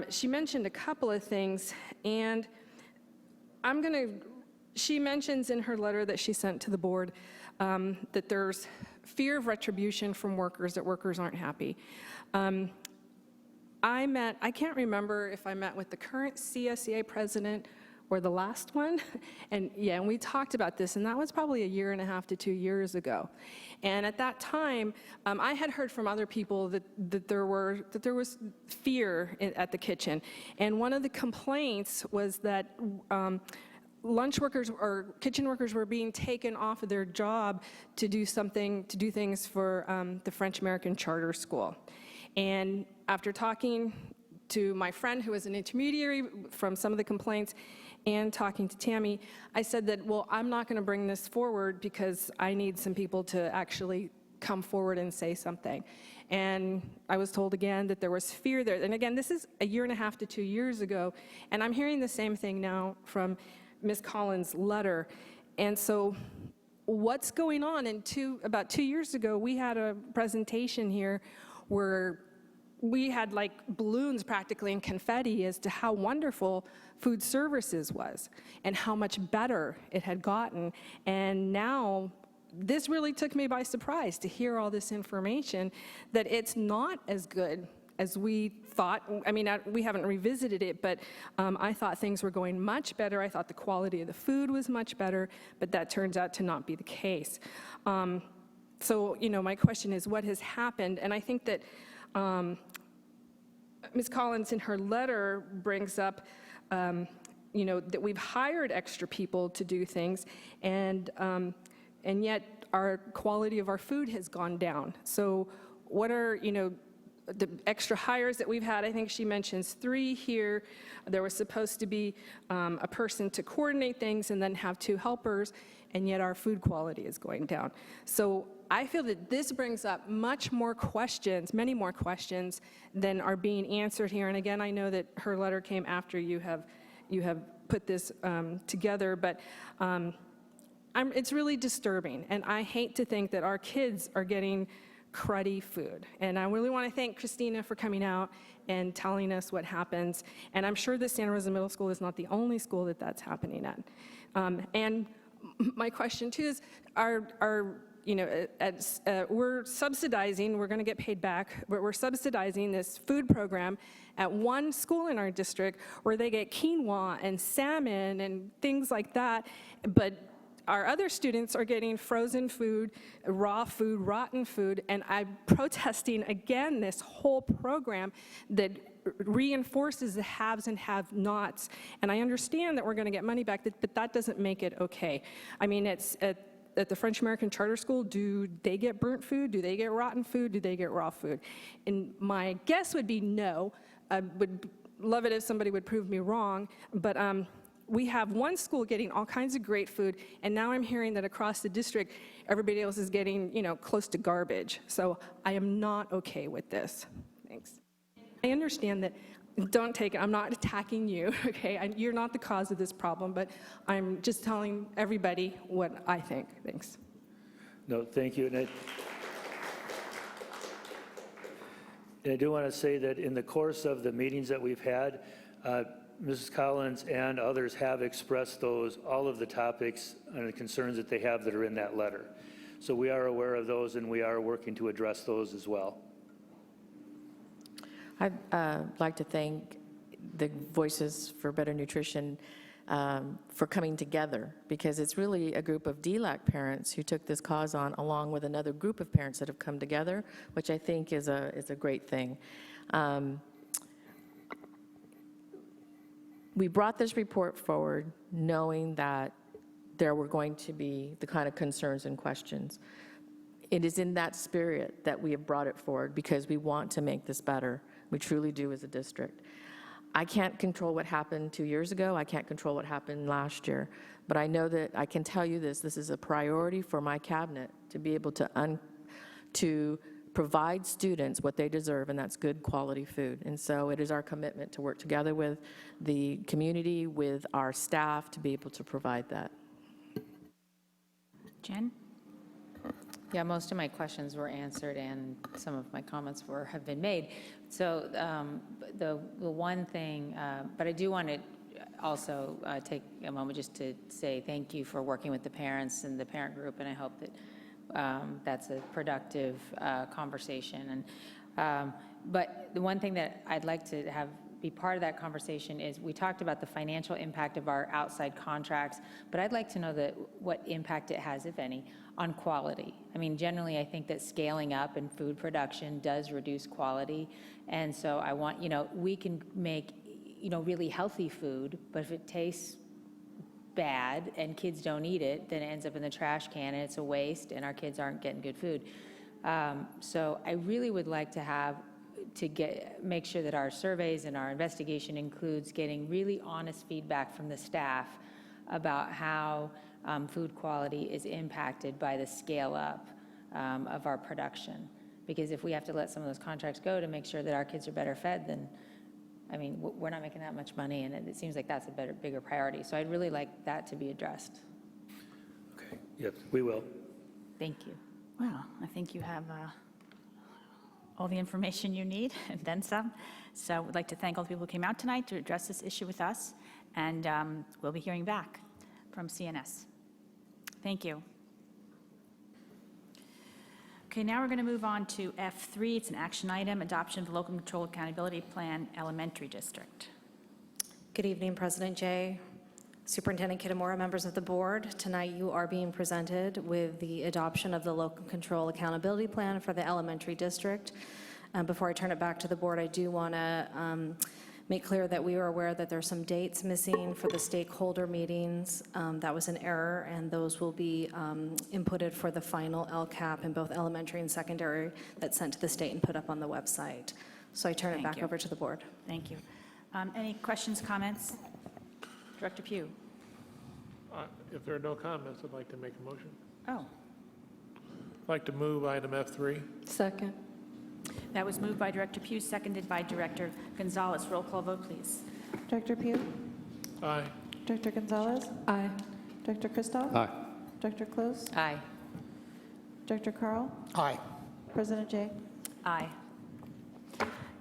she mentioned a couple of things, and she mentions in her letter that she sent to the board that there's fear of retribution from workers, that workers aren't happy. I can't remember if I met with the current CSEA president or the last one, and we talked about this, and that was probably 1.5 to 2 years ago. And at that time, I had heard from other people that there was fear at the kitchen, and one of the complaints was that lunch workers or kitchen workers were being taken off of their job to do things for the French American Charter School. And after talking to my friend who was an intermediary from some of the complaints and talking to Tammy, I said that, well, I'm not going to bring this forward because I need some people to actually come forward and say something. And I was told again that there was fear there. And again, this is 1.5 to 2 years ago, and I'm hearing the same thing now from Ms. Collins' letter. And so what's going on? And about 2 years ago, we had a presentation here where we had like balloons practically and confetti as to how wonderful food services was and how much better it had gotten. And now this really took me by surprise to hear all this information, that it's not as good as we thought. I mean, we haven't revisited it, but I thought things were going much better. I thought the quality of the food was much better, but that turns out to not be the case. So, my question is, what has happened? And I think that Ms. Collins in her letter brings up, that we've hired extra people to do things, and yet our quality of our food has gone down. So what are, the extra hires that we've had? I think she mentions 3 here. There was supposed to be a person to coordinate things and then have 2 helpers, and yet our food quality is going down. So I feel that this brings up many more questions than are being answered here. And again, I know that her letter came after you have put this together, but it's really disturbing. And I hate to think that our kids are getting cruddy food. And I really want to thank Christina for coming out and telling us what happens. And I'm sure that Santa Rosa Middle School is not the only school that that's happening at. And my question too is, are we're subsidizing, we're going to get paid back, but we're subsidizing this food program at one school in our district where they get quinoa and salmon and things like that, but our other students are getting frozen food, raw food, rotten food, and I'm protesting again this whole program that reinforces the haves and have-nots. And I understand that we're going to get money back, but that doesn't make it okay. I mean, it's at the French American Charter School, do they get burnt food? Do they get rotten food? Do they get raw food? And my guess would be no. I would love it if somebody would prove me wrong, but we have one school getting all kinds of great food, and now I'm hearing that across the district, everybody else is getting, close to garbage. So I am not okay with this. Thanks. I understand that, don't take it, I'm not attacking you, okay? You're not the cause of this problem, but I'm just telling everybody what I think. Thanks. No, thank you. And I do want to say that in the course of the meetings that we've had, Mrs. Collins and others have expressed all of the topics and the concerns that they have that are in that letter. So we are aware of those, and we are working to address those as well. I'd like to thank the Voices for Better Nutrition for coming together, because it's really a group of DLAC parents who took this cause on, along with another group of parents that have come together, which I think is a great thing. We brought this report forward knowing that there were going to be the kind of concerns and questions. It is in that spirit that we have brought it forward, because we want to make this better. We truly do as a district. I can't control what happened 2 years ago. I can't control what happened last year. But I know that I can tell you this is a priority for my cabinet to be able to provide students what they deserve, and that's good quality food. And so it is our commitment to work together with the community, with our staff, to be able to provide that. Jen? Yeah, most of my questions were answered, and some of my comments have been made. So the one thing, but I do want to also take a moment just to say thank you for working with the parents and the parent group, and I hope that that's a productive conversation. And but the one thing that I'd like to have be part of that conversation is, we talked about the financial impact of our outside contracts, but I'd like to know what impact it has, if any, on quality. I mean, generally, I think that scaling up in food production does reduce quality, and so I want, we can make, really healthy food, but if it tastes bad and kids don't eat it, then it ends up in the trash can, and it's a waste, and our kids aren't getting good food. So I really would like to make sure that our surveys and our investigation includes getting really honest feedback from the staff about how food quality is impacted by the scale up of our production. Because if we have to let some of those contracts go to make sure that our kids are better fed, then, I mean, we're not making that much money, and it seems like that's a bigger priority. So I'd really like that to be addressed. Okay. Yes, we will. Thank you. Well, I think you have all the information you need and then some. So we'd like to thank all the people who came out tonight to address this issue with us, and we'll be hearing back from CNS. Thank you. Okay, now we're going to move on to F3. It's an action item, adoption of the Local Control Accountability Plan, Elementary District. Good evening, President Jay, Superintendent Kitamura, members of the board. Tonight you are being presented with the adoption of the Local Control Accountability Plan for the Elementary District. Before I turn it back to the board, I do want to make clear that we are aware that there's some dates missing for the stakeholder meetings. That was an error, and those will be inputted for the final LCAP in both elementary and secondary that's sent to the state and put up on the website. So I turn it back over to the board. Thank you. Any questions, comments? Director Pugh. If there are no comments, I'd like to make a motion. Oh, I'd like to move item F3. Second. that was moved by Director Pugh, seconded by Director Gonzalez. Roll call vote, please. Director Pugh? Aye. Director Gonzalez? Aye. Director Christoph? Aye. Director Close? Aye. Director Carl? Aye. President Jay? Aye.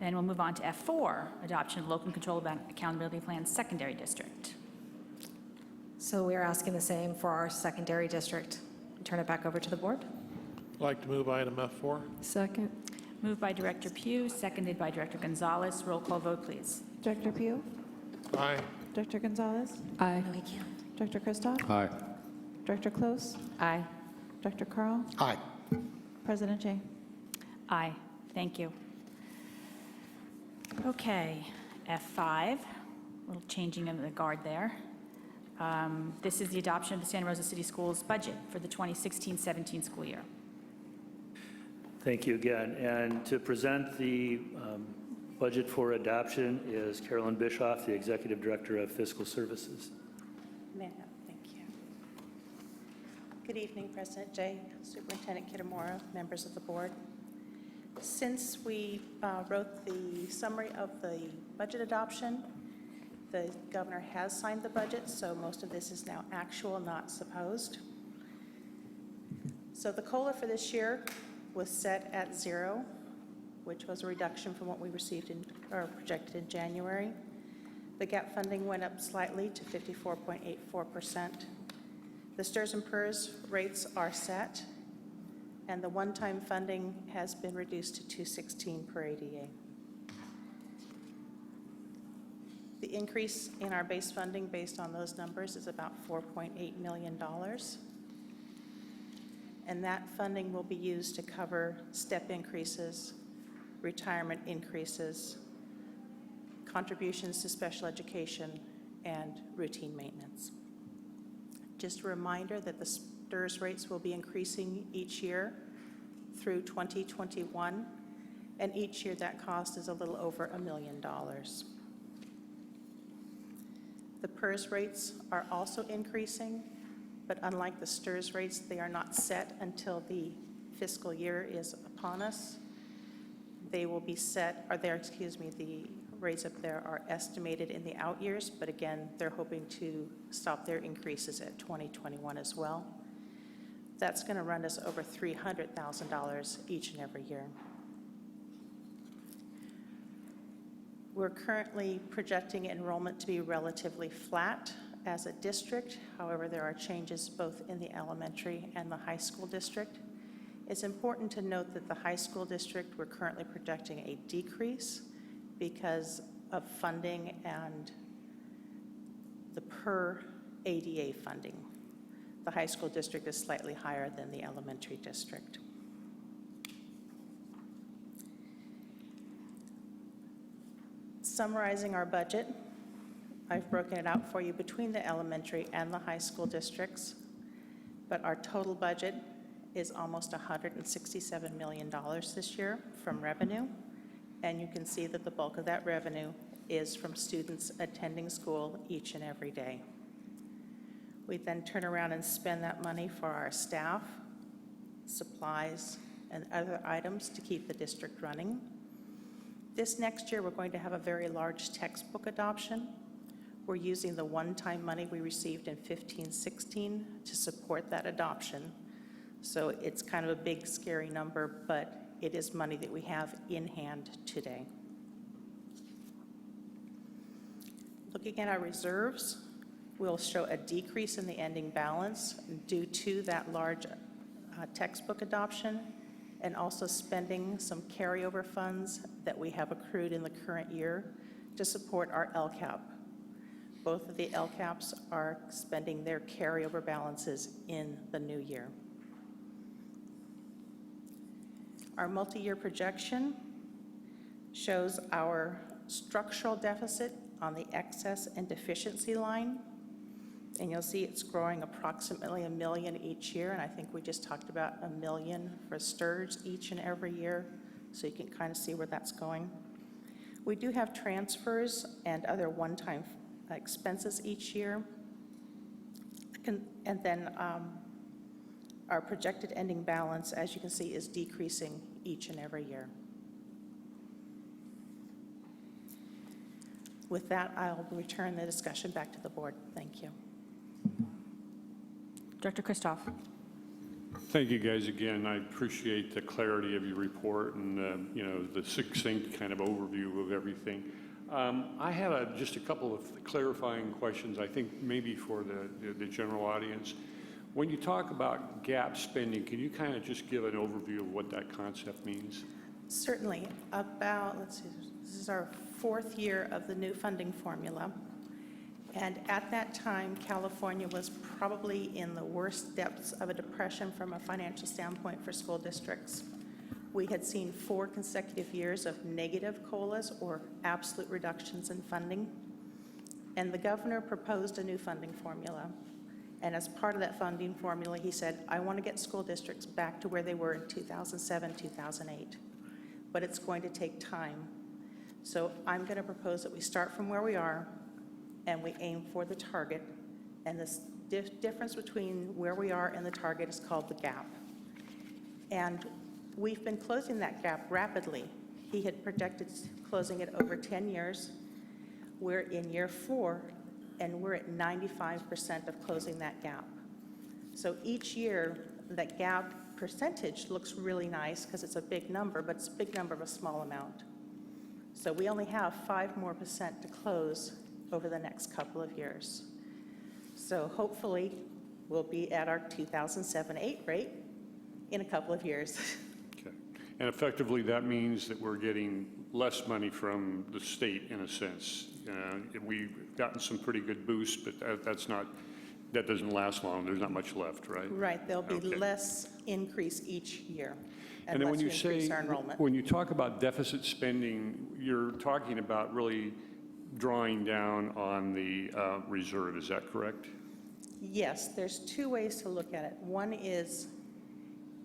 Then we'll move on to F4, adoption of Local Control Accountability Plan, Secondary District. So we are asking the same for our secondary district. Turn it back over to the board. I'd like to move item F4. Second. Moved by Director Pugh, seconded by Director Gonzalez. Roll call vote, please. Director Pugh? Aye. Director Gonzalez? Aye. Director Christoph? Aye. Director Close? Aye. Director Carl? Aye. President Jay? Aye. Thank you. Okay, F5, a little changing of the guard there. This is the adoption of the Santa Rosa City Schools budget for the 2016-17 school year. Thank you again. And to present the budget for adoption is Carolyn Bischoff, the Executive Director of Fiscal Services. Thank you. Good evening, President Jay, Superintendent Kitamura, members of the board. Since we wrote the summary of the budget adoption, the governor has signed the budget, so most of this is now actual, not supposed. So the COLA for this year was set at 0, which was a reduction from what we received or projected in January. The gap funding went up slightly to 54.84%. The STRS and PERS rates are set, and the one-time funding has been reduced to $216 per ADA. The increase in our base funding based on those numbers is about $4.8 million. And that funding will be used to cover step increases, retirement increases, contributions to special education, and routine maintenance. Just a reminder that the STRS rates will be increasing each year through 2021, and each year that cost is a little over $1 million. The PERS rates are also increasing, but unlike the STRS rates, they are not set until the fiscal year is upon us. They will be set, the rates up there are estimated in the out years, but again, they're hoping to stop their increases at 2021 as well. That's going to run us over $300,000 each and every year. We're currently projecting enrollment to be relatively flat as a district. However, there are changes both in the elementary and the high school district. It's important to note that the high school district, we're currently projecting a decrease because of funding and the per ADA funding. The high school district is slightly higher than the elementary district. Summarizing our budget, I've broken it out for you between the elementary and the high school districts, but our total budget is almost $167 million this year from revenue, and you can see that the bulk of that revenue is from students attending school each and every day. We then turn around and spend that money for our staff, supplies, and other items to keep the district running. This next year, we're going to have a very large textbook adoption. We're using the one-time money we received in 15-16 to support that adoption. So it's kind of a big, scary number, but it is money that we have in hand today. Looking at our reserves, we'll show a decrease in the ending balance due to that large textbook adoption, and also spending some carryover funds that we have accrued in the current year to support our LCAP. Both of the LCAPs are spending their carryover balances in the new year. Our multi-year projection shows our structural deficit on the excess and deficiency line. And you'll see it's growing approximately $1 million each year, and I think we just talked about $1 million for STRS each and every year, so you can kind of see where that's going. We do have transfers and other one-time expenses each year, and then our projected ending balance, as you can see, is decreasing each and every year. With that, I'll return the discussion back to the board. Thank you. Director Christoph. Thank you, guys, again. I appreciate the clarity of your report and, the succinct kind of overview of everything. I have just a couple of clarifying questions, I think maybe for the general audience. When you talk about gap spending, can you kind of just give an overview of what that concept means? Certainly. Let's see, this is our 4th year of the new funding formula. And at that time, California was probably in the worst depths of a depression from a financial standpoint for school districts. We had seen 4 consecutive years of negative COLAs or absolute reductions in funding. And the governor proposed a new funding formula. And as part of that funding formula, he said, I want to get school districts back to where they were in 2007, 2008. But it's going to take time. So I'm going to propose that we start from where we are and we aim for the target. And this difference between where we are and the target is called the gap. And we've been closing that gap rapidly. He had projected closing it over 10 years. We're in year 4, and we're at 95% of closing that gap. So each year, that gap percentage looks really nice because it's a big number, but it's a big number of a small amount. So we only have 5% more to close over the next couple of years. So hopefully, we'll be at our 2007-8 rate in a couple of years. Okay. And effectively, that means that we're getting less money from the state in a sense. We've gotten some pretty good boosts, but that doesn't last long. There's not much left, right? Right, there'll be Okay. less increase each year. And then when you unless we increase say, our enrollment. when you talk about deficit spending, you're talking about really drawing down on the reserve, is that correct? Yes, there's 2 ways to look at it. One is,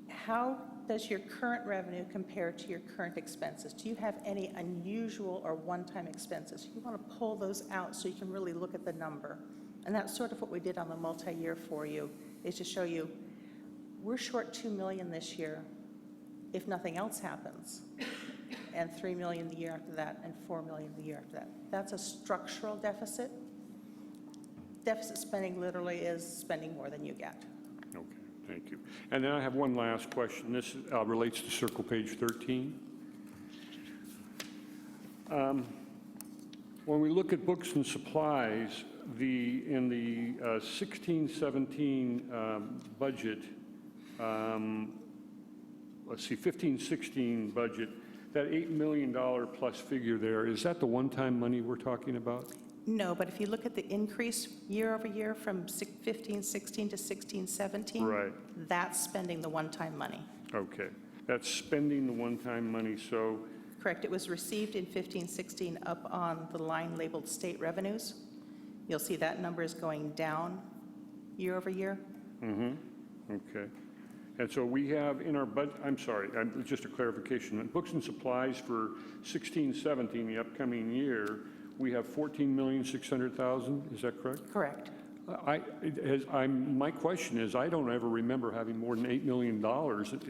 how does your current revenue compare to your current expenses? Do you have any unusual or one-time expenses? You want to pull those out so you can really look at the number. And that's sort of what we did on the multi-year for you, is to show you, we're short $2 million this year if nothing else happens, and $3 million the year after that, and $4 million the year after that. That's a structural deficit. Deficit spending literally is spending more than you get. Okay, thank you. And then I have one last question. This relates to Circle Page 13. When we look at books and supplies, in the 16-17 budget, let's see, 15-16 budget, that $8 million plus figure there, is that the one-time money we're talking about? No, but if you look at the increase year over year from 15-16 to 16-17, Right. that's spending the one-time money. Okay. That's spending the one-time money, so, Correct, it was received in 15-16 up on the line labeled state revenues. You'll see that number is going down year over year. okay. And so we have in our budget, I'm sorry, just a clarification, books and supplies for 16-17, the upcoming year, we have $14,600,000, is that correct? Correct. My question is, I don't ever remember having more than $8 million,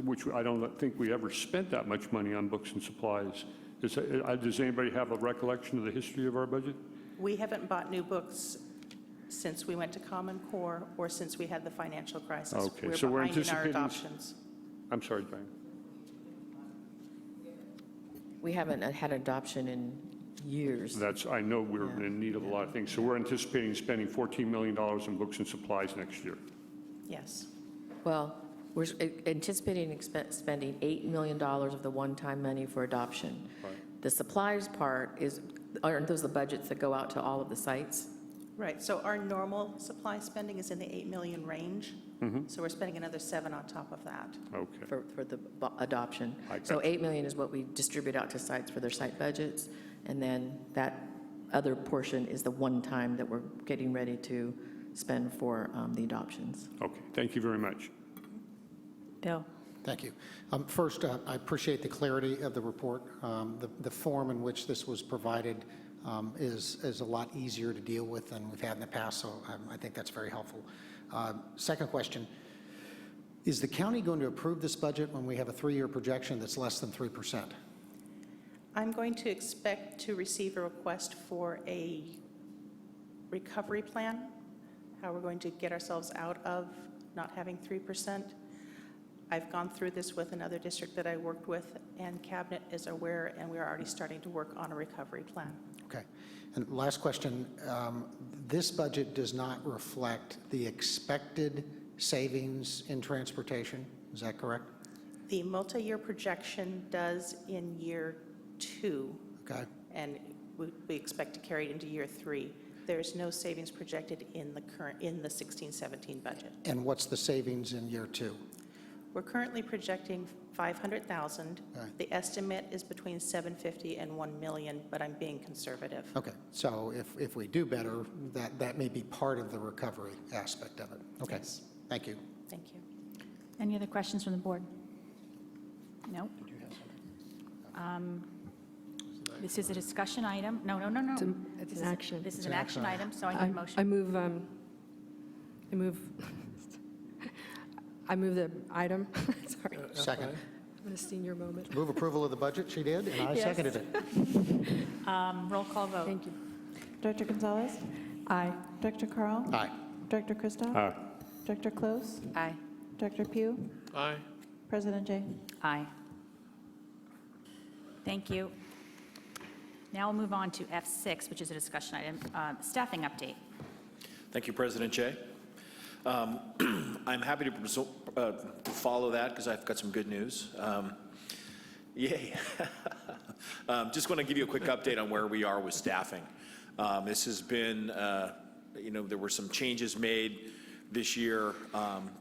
which I don't think we ever spent that much money on books and supplies. Does anybody have a recollection of the history of our budget? We haven't bought new books since we went to Common Core or since we had the financial crisis. Okay, so we're behind in our anticipating. adoptions. I'm sorry, Diane. We haven't had adoption in years. I know we're in need of a lot of things. So we're anticipating spending $14 million in books and supplies next year. Yes. Well, we're anticipating spending $8 million of the one-time money for adoption. Right. The supplies part aren't those the budgets that go out to all of the sites? Right, so our normal supply spending is in the 8 million range. So we're spending another 7 on top of that. Okay. For the adoption. I got So $8 million is what we distribute out to sites for their site budgets, and then that other portion is the one time that we're getting ready to spend for the adoptions. Okay, thank you very much. Bill. Thank you. First, I appreciate the clarity of the report. The form in which this was provided is a lot easier to deal with than we've had in the past, so I think that's very helpful. Second question, is the county going to approve this budget when we have a 3-year projection that's less than 3%? I'm going to expect to receive a request for a recovery plan, how we're going to get ourselves out of not having 3%. I've gone through this with another district that I worked with, and Cabinet is aware, and we're already starting to work on a recovery plan. Okay. And last question, this budget does not reflect the expected savings in transportation. Is that correct? The multi-year projection does in year 2, Okay. and we expect to carry it into year 3. There is no savings projected in the 16-17 budget. And what's the savings in year 2? We're currently projecting 500,000. Right. The estimate is between 750 and 1 million, but I'm being conservative. Okay, so if we do better, that may be part of the recovery aspect of it. Okay, Yes. thank you. Thank you. Any other questions from the board? No? This is a discussion item. No. It's an action. This is an action item, so I need a I motion. I move the item. Sorry, Second. I'm in a senior moment. Move approval of the budget, she did, and I Yes. seconded it. Roll call vote. Thank you. Director Gonzalez? Aye. Director Carl? Aye. Director Christoph? Aye. Director Close? Aye. Director Pugh? Aye. President Jay? Aye. Thank you. Now we'll move on to F6, which is a discussion item, staffing update. Thank you, President Jay. I'm happy to follow that because I've got some good news. Yay. Just want to give you a quick update on where we are with staffing. This has been, there were some changes made this year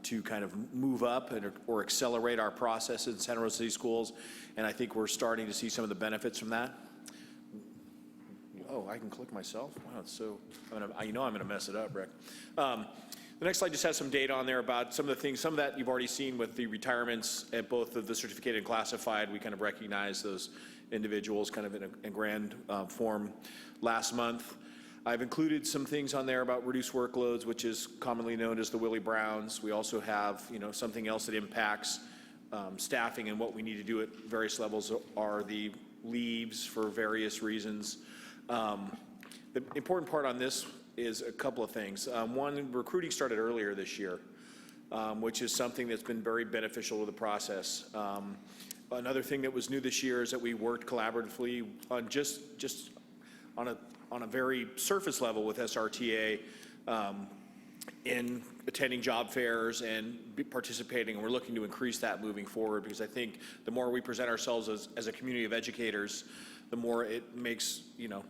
to kind of move up or accelerate our process in Santa Rosa City Schools, and I think we're starting to see some of the benefits from that. Oh, I can click myself? Wow, it's so, I'm going to mess it up, Rick. The next slide just has some data on there about some of the things, some of that you've already seen with the retirements at both of the certificated and classified. We kind of recognize those individuals kind of in a grand form last month. I've included some things on there about reduced workloads, which is commonly known as the Willie Browns. We also have, something else that impacts staffing, and what we need to do at various levels are the leaves for various reasons. The important part on this is a couple of things. One, recruiting started earlier this year, which is something that's been very beneficial to the process. Another thing that was new this year is that we worked collaboratively on just on a very surface level with SRTA in attending job fairs and participating, and we're looking to increase that moving forward, because I think the more we present ourselves as a community of educators, the more it makes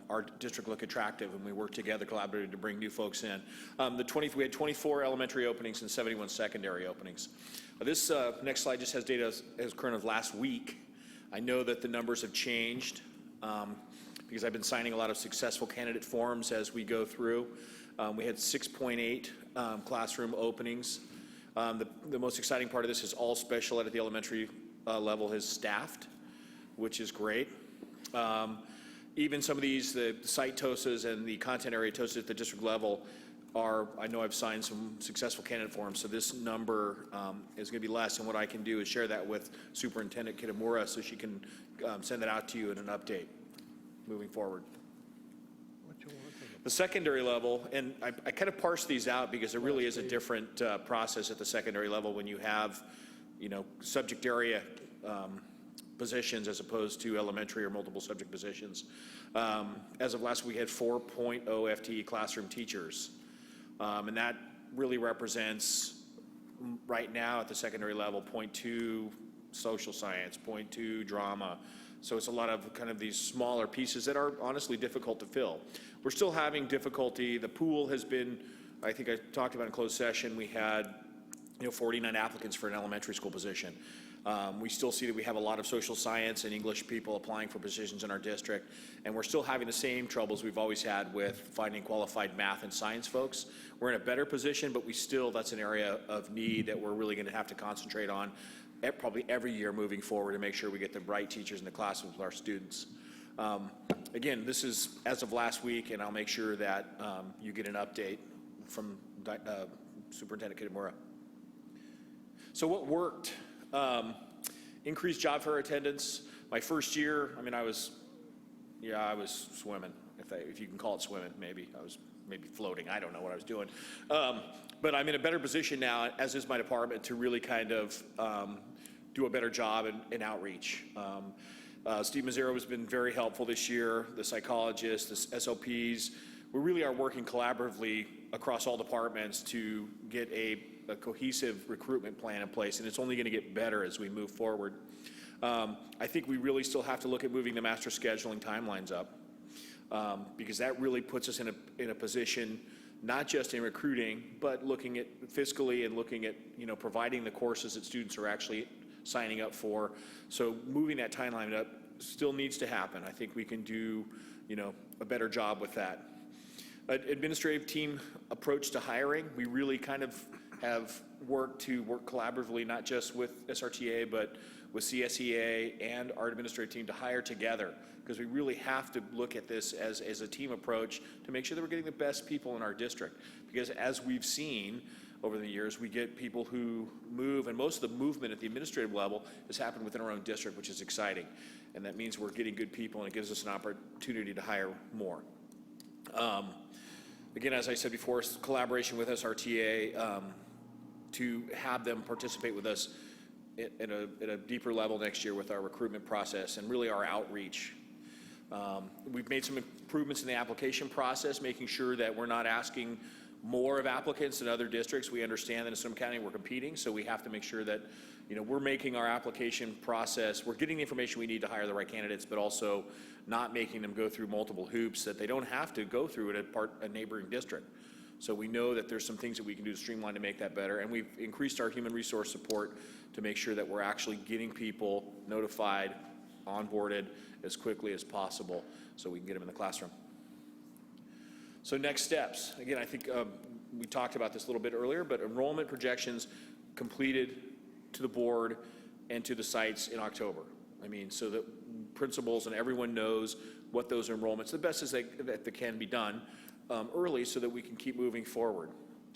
our district look attractive, and we work together collaboratively to bring new folks in. We had 24 elementary openings and 71 secondary openings. This next slide just has data as current of last week. I know that the numbers have changed because I've been signing a lot of successful candidate forms as we go through. We had 6.8 classroom openings. The most exciting part of this is all special ed at the elementary level is staffed, which is great. Even some of these, the site TOSAs and the content area TOSAs at the district level I know I've signed some successful candidate forms, so this number is going to be less, and what I can do is share that with Superintendent Kitamura so she can send that out to you in an update moving forward. The secondary level, and I kind of parse these out because there really is a different process at the secondary level when you have, subject area positions as opposed to elementary or multiple subject positions. As of last week, we had 4.0 FTE classroom teachers. And that really represents, right now at the secondary level, 0.2 social science, 0.2 drama. So it's a lot of kind of these smaller pieces that are honestly difficult to fill. We're still having difficulty. The pool has been, I think I talked about in closed session, we had 49 applicants for an elementary school position. We still see that we have a lot of social science and English people applying for positions in our district, and we're still having the same troubles we've always had with finding qualified math and science folks. We're in a better position, but that's an area of need that we're really going to have to concentrate on probably every year moving forward to make sure we get the right teachers in the classrooms with our students. Again, this is as of last week, and I'll make sure that you get an update from Superintendent Kitamura. So what worked? Increased job fair attendance. My first year, I was swimming, if you can call it swimming, maybe. I was maybe floating. I don't know what I was doing. But I'm in a better position now, as is my department, to really kind of do a better job in outreach. Steve Mazzaro has been very helpful this year, the psychologists, the SOPs. We really are working collaboratively across all departments to get a a cohesive recruitment plan in place, and it's only going to get better as we move forward. I think we really still have to look at moving the master scheduling timelines up, because that really puts us in a position, not just in recruiting, but looking at fiscally and looking at, providing the courses that students are actually signing up for. So moving that timeline up still needs to happen. I think we can do, a better job with that. Administrative team approach to hiring, we really kind of have worked collaboratively, not just with SRTA, but with CSEA and our administrative team to hire together, because we really have to look at this as a team approach to make sure that we're getting the best people in our district. Because as we've seen over the years, we get people who move, and most of the movement at the administrative level has happened within our own district, which is exciting. And that means we're getting good people, and it gives us an opportunity to hire more. Again, as I said before, collaboration with SRTA to have them participate with us at a deeper level next year with our recruitment process and really our outreach. We've made some improvements in the application process, making sure that we're not asking more of applicants than other districts. We understand that in Sonoma County we're competing, so we have to make sure that we're making our application process, we're getting the information we need to hire the right candidates, but also not making them go through multiple hoops that they don't have to go through at a neighboring district. So we know that there's some things that we can do to streamline to make that better, and we've increased our human resource support to make sure that we're actually getting people notified, onboarded as quickly as possible so we can get them in the classroom. So next steps. Again, I think we talked about this a little bit earlier, but enrollment projections completed to the board and to the sites in October. I mean, so that principals and everyone knows what those enrollments, the best as that can be done early so that we can keep moving forward.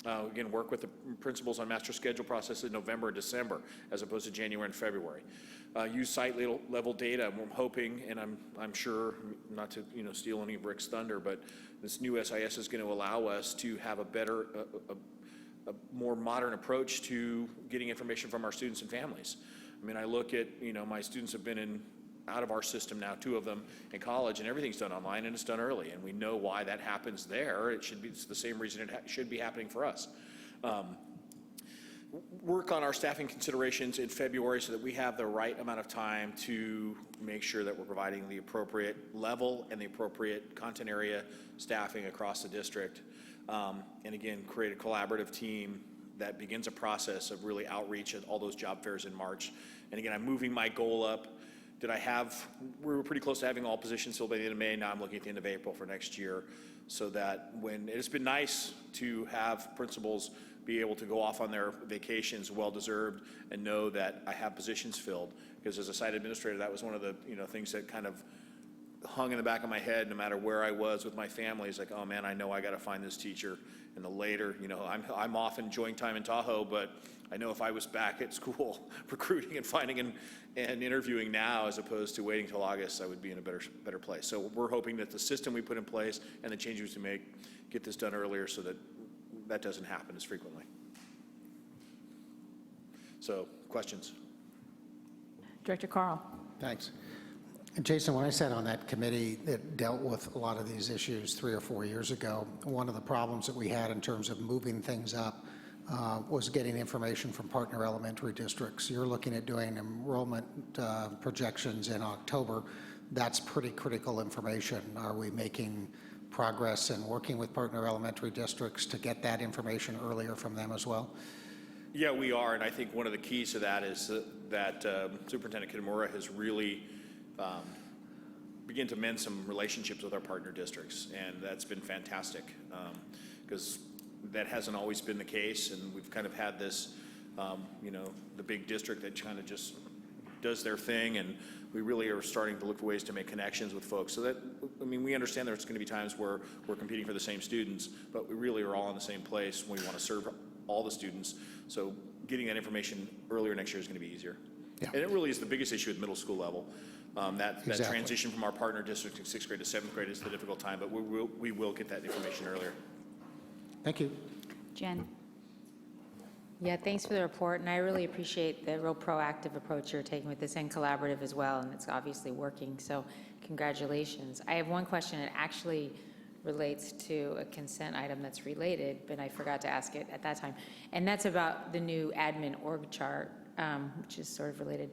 Again, work with the principals on master schedule process in November and December as opposed to January and February. Use site level data. I'm hoping, and I'm sure, not to steal any of Rick's thunder, but this new SIS is going to allow us to have a better, a more modern approach to getting information from our students and families. I mean, I look at, my students have been out of our system now, 2 of them in college, and everything's done online and it's done early, and we know why that happens there. It's the same reason it should be happening for us. Work on our staffing considerations in February so that we have the right amount of time to make sure that we're providing the appropriate level and the appropriate content area staffing across the district. And again, create a collaborative team that begins a process of really outreach at all those job fairs in March. And again, I'm moving my goal up. We were pretty close to having all positions filled by the end of May. Now I'm looking at the end of April for next year, so that it's been nice to have principals be able to go off on their vacations, well-deserved, and know that I have positions filled. Because as a site administrator, that was one of the things that kind of hung in the back of my head no matter where I was with my family. It's like, oh man, I know I got to find this teacher. And the later, I'm off enjoying time in Tahoe, but I know if I was back at school recruiting and finding and interviewing now as opposed to waiting till August, I would be in a better place. So we're hoping that the system we put in place and the changes we make get this done earlier so that that doesn't happen as frequently. So, questions? Director Carl. Thanks. Jason, when I sat on that committee that dealt with a lot of these issues 3 or 4 years ago, one of the problems that we had in terms of moving things up was getting information from partner elementary districts. You're looking at doing enrollment projections in October. That's pretty critical information. Are we making progress in working with partner elementary districts to get that information earlier from them as well? Yeah, we are, and I think one of the keys to that is that Superintendent Kitamura has really begin to mend some relationships with our partner districts, and that's been fantastic because that hasn't always been the case, and we've kind of had this, the big district that kind of just does their thing, and we really are starting to look for ways to make connections with folks. So that, we understand there's going to be times where we're competing for the same students, but we really are all in the same place when we want to serve all the students. So getting that information earlier next year is going to be easier. Yeah. And it really is the biggest issue at middle school level. That transition from our partner district in 6th grade to 7th grade is the difficult time, but we will get that information earlier. Thank you. Jen. Yeah, thanks for the report, and I really appreciate the real proactive approach you're taking with this and collaborative as well, and it's obviously working, so congratulations. I have one question, and actually relates to a consent item that's related, but I forgot to ask it at that time. And that's about the new admin org chart, which is sort of related.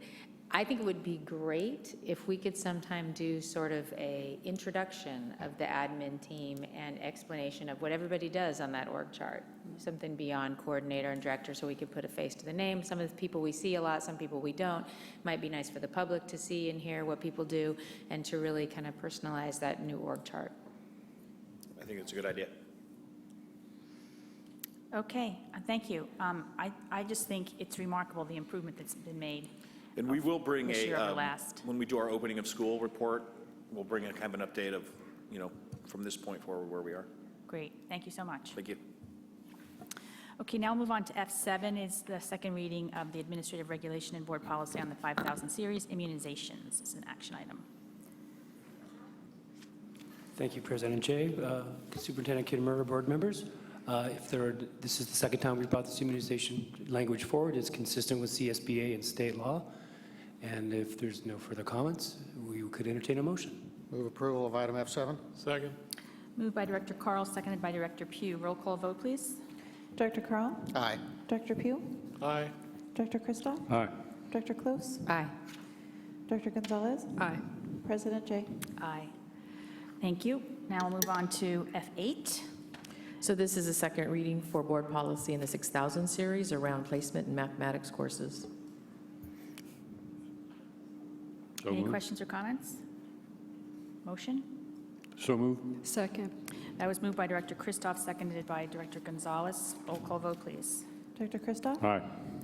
I think it would be great if we could sometime do sort of a introduction of the admin team and explanation of what everybody does on that org chart, something beyond coordinator and director, so we could put a face to the name. Some of the people we see a lot, some people we don't. Might be nice for the public to see and hear what people do, and to really kind of personalize that new org chart. I think it's a good idea. Okay, thank you. I just think it's remarkable, the improvement that's been made. And we will bring this year over last. when we do our opening of school report, we'll bring a kind of an update of, from this point forward where we are. Great, thank you so much. Thank you. Okay, now we'll move on to F7, is the second reading of the administrative regulation and board policy on the 5,000 series immunizations. It's an action item. Thank you, President Jay, Superintendent Kitamura, board members. This is the second time we brought this immunization language forward. It's consistent with CSBA and state law. And if there's no further comments, we could entertain a motion. Move approval of item F7. Second. Moved by Director Carl, seconded by Director Pugh. Roll call vote, please. Director Carl? Aye. Director Pugh? Aye. Director Christoph? Aye. Director Close? Aye. Director Gonzalez? Aye. President Jay? Aye. Thank you. Now we'll move on to F8. So this is a second reading for board policy in the 6,000 series around placement in mathematics courses. So Any moved. questions or comments? Motion? So moved. Second. That was moved by Director Christoph, seconded by Director Gonzalez. Roll call vote, please. Director Christoph? Aye.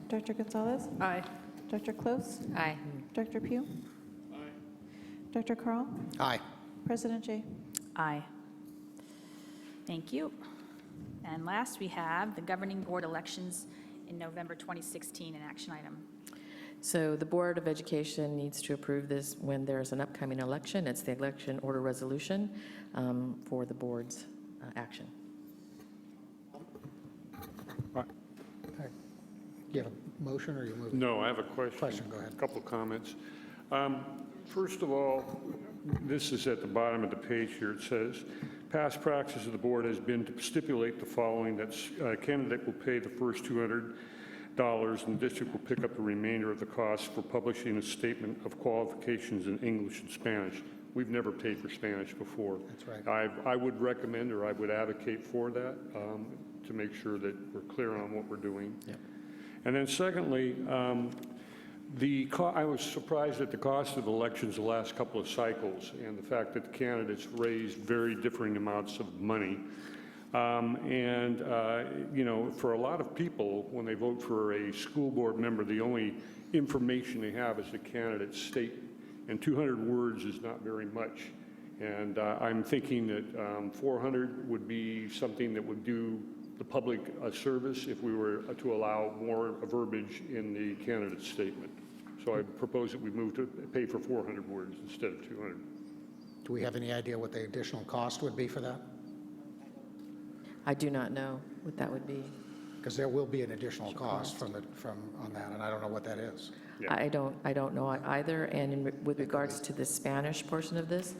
Director Gonzalez? Aye. Director Close? Aye. Director Pugh? Aye. Director Carl? Aye. President Jay? Aye. Thank you. And last, we have the governing board elections in November 2016, an action item. So the Board of Education needs to approve this when there's an upcoming election. It's the election order resolution for the board's action. Do you have a motion or are you moving? No, I have a question. Question, go ahead. A couple of comments. First of all, this is at the bottom of the page here. It says, past practice of the board has been to stipulate the following, that a candidate will pay the first $200 and the district will pick up the remainder of the cost for publishing a statement of qualifications in English and Spanish. We've never paid for Spanish before. That's right. I would recommend, or I would advocate for that to make sure that we're clear on what we're doing. Yep. And then secondly, I was surprised at the cost of elections the last couple of cycles and the fact that the candidates raised very differing amounts of money. For a lot of people, when they vote for a school board member, the only information they have is the candidate's statement. And 200 words is not very much. And I'm thinking that 400 would be something that would do the public a service if we were to allow more verbiage in the candidate's statement. So I propose that we move to pay for 400 words instead of 200. Do we have any idea what the additional cost would be for that? I do not know what that would be. Because there will be an additional cost on that, and I don't know what that is. Yeah. I don't know either. And with regards to the Spanish portion of this,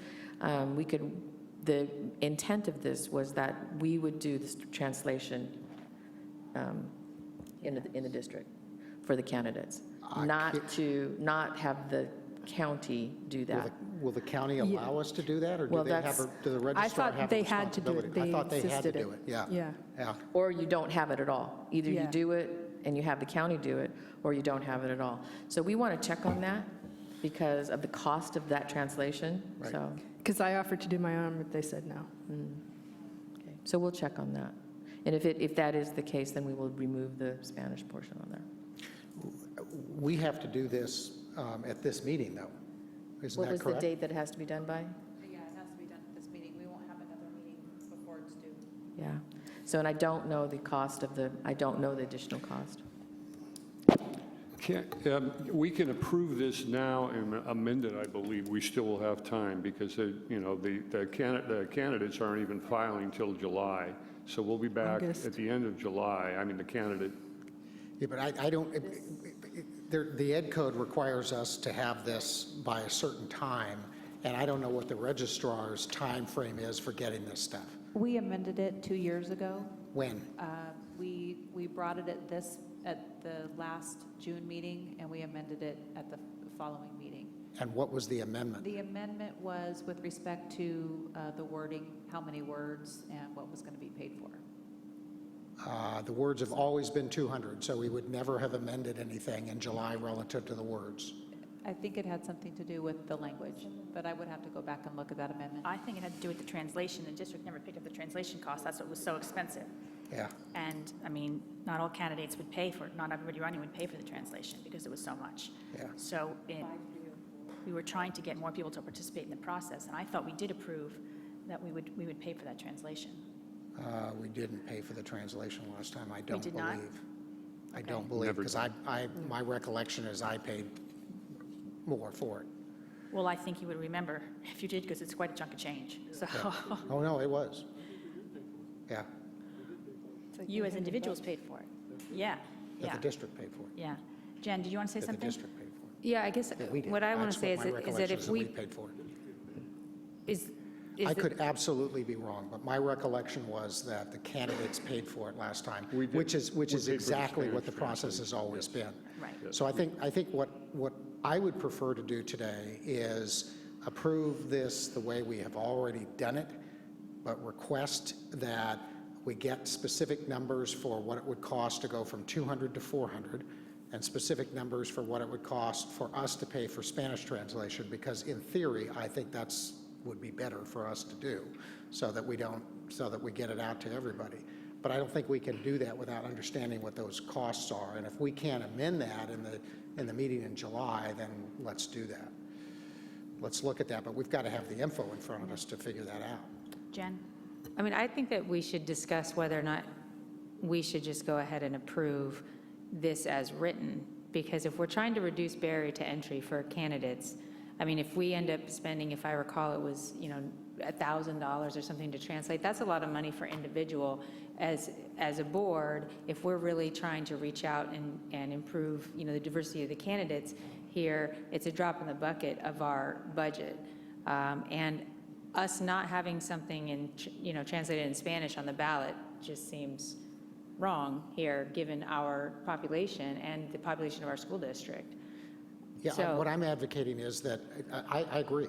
the intent of this was that we would do this translation in the district for the candidates, not have the county do that. Will the county allow us to do that, or Well, do the registrar I thought have a they had to do it. responsibility? I thought they had to insisted do it, yeah. Yeah. Or you don't have it at all. Either you Yeah. do it and you have the county do it, or you don't have it at all. So we want to check on that because of the cost of that translation. Right. So, Because I offered to do my own, but they said no. okay. So we'll check on that. And if that is the case, then we will remove the Spanish portion on there. We have to do this at this meeting, though. Isn't What that was the correct? date that it has to be done by? Yeah, it has to be done at this meeting. We won't have another meeting before it's due. Yeah. So, and I don't know the cost of I don't know the additional cost. We can approve this now and amend it, I believe. We still will have time because, the candidates aren't even filing till July. So we'll be back August. at the end of July. I mean, the candidate. Yeah, but I don't, the Ed Code requires us to have this by a certain time, And I don't know what the registrar's time frame is for getting this stuff. We amended it 2 years ago. When? We brought it at the last June meeting, and we amended it at the following meeting. And what was the amendment? The amendment was with respect to the wording, how many words, and what was going to be paid for. The words have always been 200, so we would never have amended anything in July relative to the words. I think it had something to do with the language, but I would have to go back and look at that amendment. I think it had to do with the translation. The district never picked up the translation cost. That's what was so expensive. Yeah. And, I mean, not all candidates would pay for it. Not everybody running would pay for the translation because it was so much. Yeah. So we were trying to get more people to participate in the process, and I thought we did approve that we would pay for that translation. We didn't pay for the translation last time, I don't did believe. not? I Okay. don't believe, Never because my recollection is I paid more for it. Well, I think you would remember if you did, because it's quite a chunk of change. So Oh, no, it was. Yeah, you as individuals paid for it. Yeah, that yeah, the district paid for it. yeah. Jen, did you want to say That the something? district paid for it. Yeah, I guess Yeah, we did. what I want That's to say what is my that recollection if we, paid for it. is I the- could absolutely be wrong, but my recollection was that the candidates paid for it last time, We did. which is We paid for the exactly what the Spanish process has always been. Right. So I think what I would prefer to do today is approve this the way we have already done it, but request that we get specific numbers for what it would cost to go from 200 to 400, and specific numbers for what it would cost for us to pay for Spanish translation, because in theory, I think that's would be better for us to do, so that we get it out to everybody. But I don't think we can do that without understanding what those costs are. And if we can't amend that in the meeting in July, then let's do that. Let's look at that, but we've got to have the info in front of us to figure that out. Jen? I mean, I think that we should discuss whether or not we should just go ahead and approve this as written, because if we're trying to reduce barrier to entry for candidates, I mean, if we end up spending, if I recall, it was, $1,000 or something to translate, that's a lot of money for individual. As a board, if we're really trying to reach out and improve, the diversity of the candidates here, it's a drop in the bucket of our budget. And us not having something translated in Spanish on the ballot just seems wrong here, given our population and the population of our school district. Yeah, So- what I'm advocating is that, I agree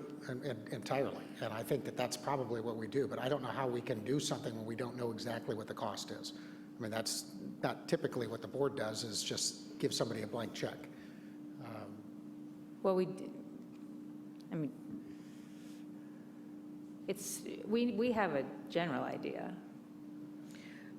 entirely, and I think that that's probably what we do, but I don't know how we can do something when we don't know exactly what the cost is. I mean, that's not typically what the board does, is just give somebody a blank check. Well, we have a general idea.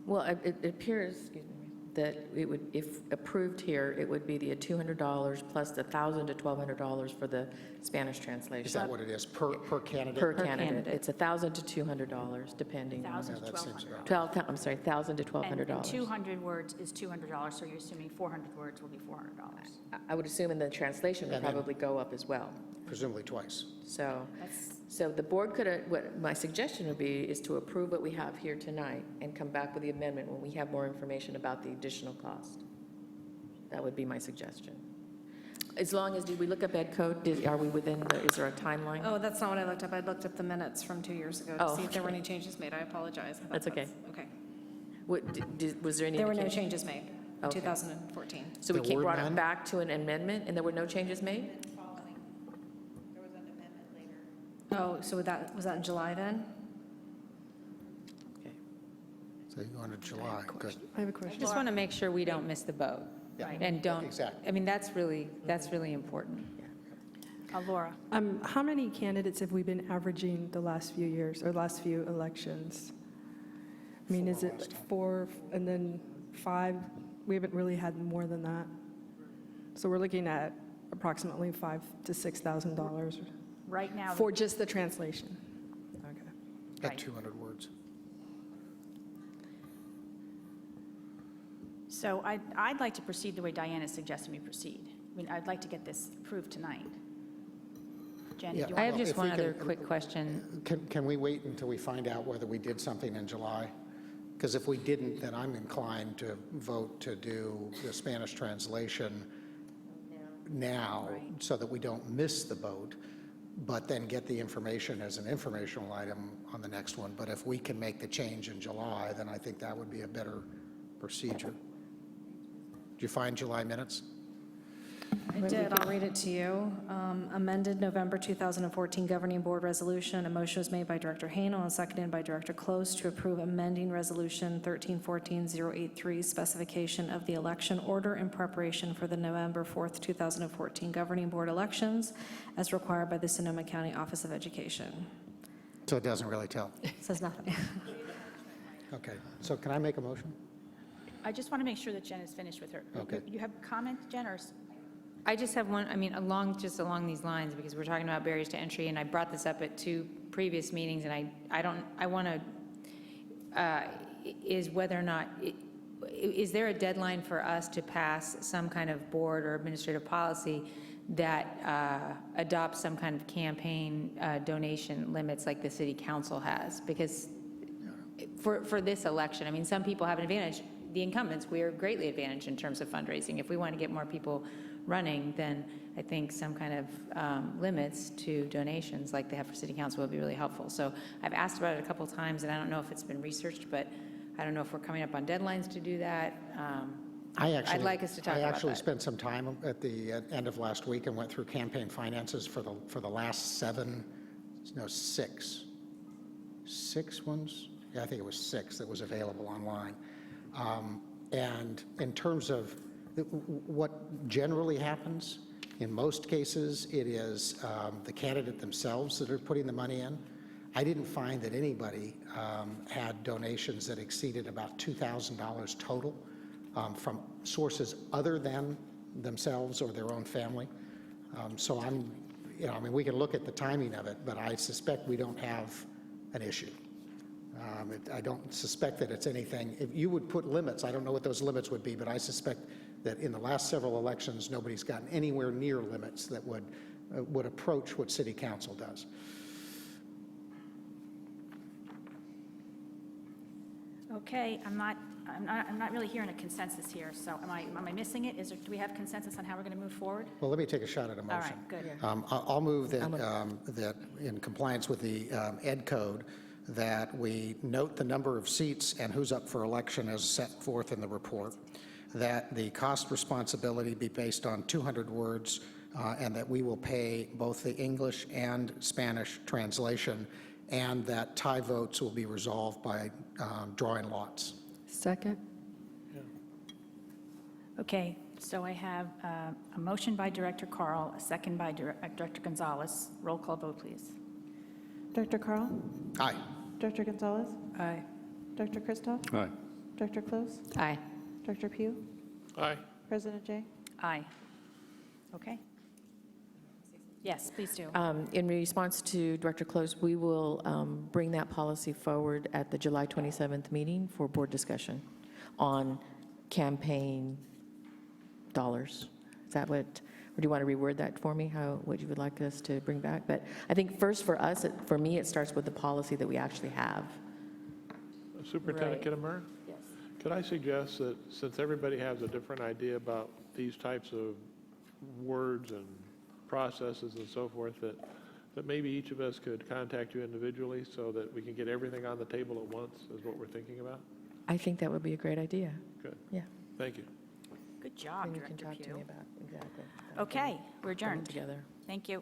Well, it appears, excuse me, that it would, if approved here, it would be the $200 plus the $1,000 to $1,200 for the Spanish translation. Is that what it is, per candidate? Per Per candidate. candidate. It's $1,000 to $200, depending. on- $1,000 to that seems $1,200. about 12, I'm sorry, $1,000 to And $1,200. 200 words is $200, so you're assuming 400 words will be $400. I would assume in the translation would And then- probably go up as well. Presumably twice. So the board could, what my suggestion would be is to approve what we have here tonight and come back with the amendment when we have more information about the additional cost. That would be my suggestion. As long as, did we look up ed code? Are we within, is there a timeline? Oh, that's not what I looked up. I looked up the minutes from 2 years ago Oh, to see if there were okay. any changes made. I apologize. I thought That's okay. Okay. Was there any There were no indication? changes made in Okay. 2014. So we There were brought it none? back to an amendment and there were no changes made? Oh, so was that in July then? Okay. So you're going to July, good. I have a I question. just want to make sure we don't miss the boat. Yeah. And don't, Exactly. I mean, that's really important. Laura? How many candidates have we been averaging the last few years, or last few elections? I mean, is it 4 and then 5? We haven't really had more than that. So we're looking at approximately $5,000 to $6,000 Right now, for just the translation. Okay. At Right. 200 words. so I'd like to proceed the way Diane is suggesting we proceed. I mean, I'd like to get this approved tonight. Jen, Yeah. do you I want? have just if we one other can- quick question. Can we wait until we find out whether we did something in July? Because if we didn't, then I'm inclined to vote to do the Spanish translation now, Right. so that we don't miss the boat. but then get the information as an informational item on the next one. But if we can make the change in July, then I think that would be a better procedure. Did you find July minutes? I did, I'll read it to you. Amended November 2014 Governing Board Resolution. A motion was made by Director Hanel and seconded by Director Close to approve amending Resolution 1314-083, specification of the election order in preparation for the November 4th, 2014 Governing Board elections as required by the Sonoma County Office of Education. So it doesn't really tell. Says nothing. Okay, so can I make a motion? I just want to make sure that Jen is finished with her. Okay. You have comments, Jen, or? I just have one, I mean, along these lines, because we're talking about barriers to entry, and I brought this up at 2 previous meetings, and I want to, is whether or not, is there a deadline for us to pass some kind of board or administrative policy that adopts some kind of campaign donation limits like the city council has? Because for this election, I mean, some people have an advantage. The incumbents, we are greatly advantaged in terms of fundraising. If we want to get more people running, then I think some kind of limits to donations like they have for city council would be really helpful. So I've asked about it a couple of times, and I don't know if it's been researched, but I don't know if we're coming up on deadlines to do that. I'd like us to talk about that. I actually spent some time at the end of last week and went through campaign finances for the last 6 ones. Yeah, I think it was 6 that was available online. And in terms of what generally happens, in most cases, it is the candidate themselves that are putting the money in. I didn't find that anybody had donations that exceeded about $2,000 total from sources other than themselves or their own family. So I mean, we can look at the timing of it, but I suspect we don't have an issue. I don't suspect that it's anything. If you would put limits, I don't know what those limits would be, but I suspect that in the last several elections, nobody's gotten anywhere near limits that would approach what city council does. Okay, I'm not really hearing a consensus here, so am I missing it? Do we have consensus on how we're going to move forward? Well, let me take a shot at a motion. All right, good. I'll move that in compliance with the Ed Code, that we note the number of seats and who's up for election as set forth in the report, that the cost responsibility be based on 200 words, and that we will pay both the English and Spanish translation, and that tie votes will be resolved by drawing lots. Second. Okay, so I have a motion by Director Carl, a second by Director Gonzalez. Roll call vote, please. Director Carl? Aye. Director Gonzalez? Aye. Director Christoph? Aye. Director Close? Aye. Director Pugh? Aye. President Jay? Aye. Okay. Yes, please do. In response to Director Close, we will bring that policy forward at the July 27th meeting for board discussion on campaign dollars. Is that what, or do you want to reword that for me, what you would like us to bring back? But I think first for us, for me, it starts with the policy that we actually have. Superintendent Kittimura? Yes. Could I suggest that since everybody has a different idea about these types of words and processes and so forth, that maybe each of us could contact you individually so that we can get everything on the table at once, is what we're thinking about? I think that would be a great idea. Good. Yeah. Thank you. Good job, Then you can Director talk to me Pugh. about, exactly. Okay, we're Coming adjourned. together. Thank you.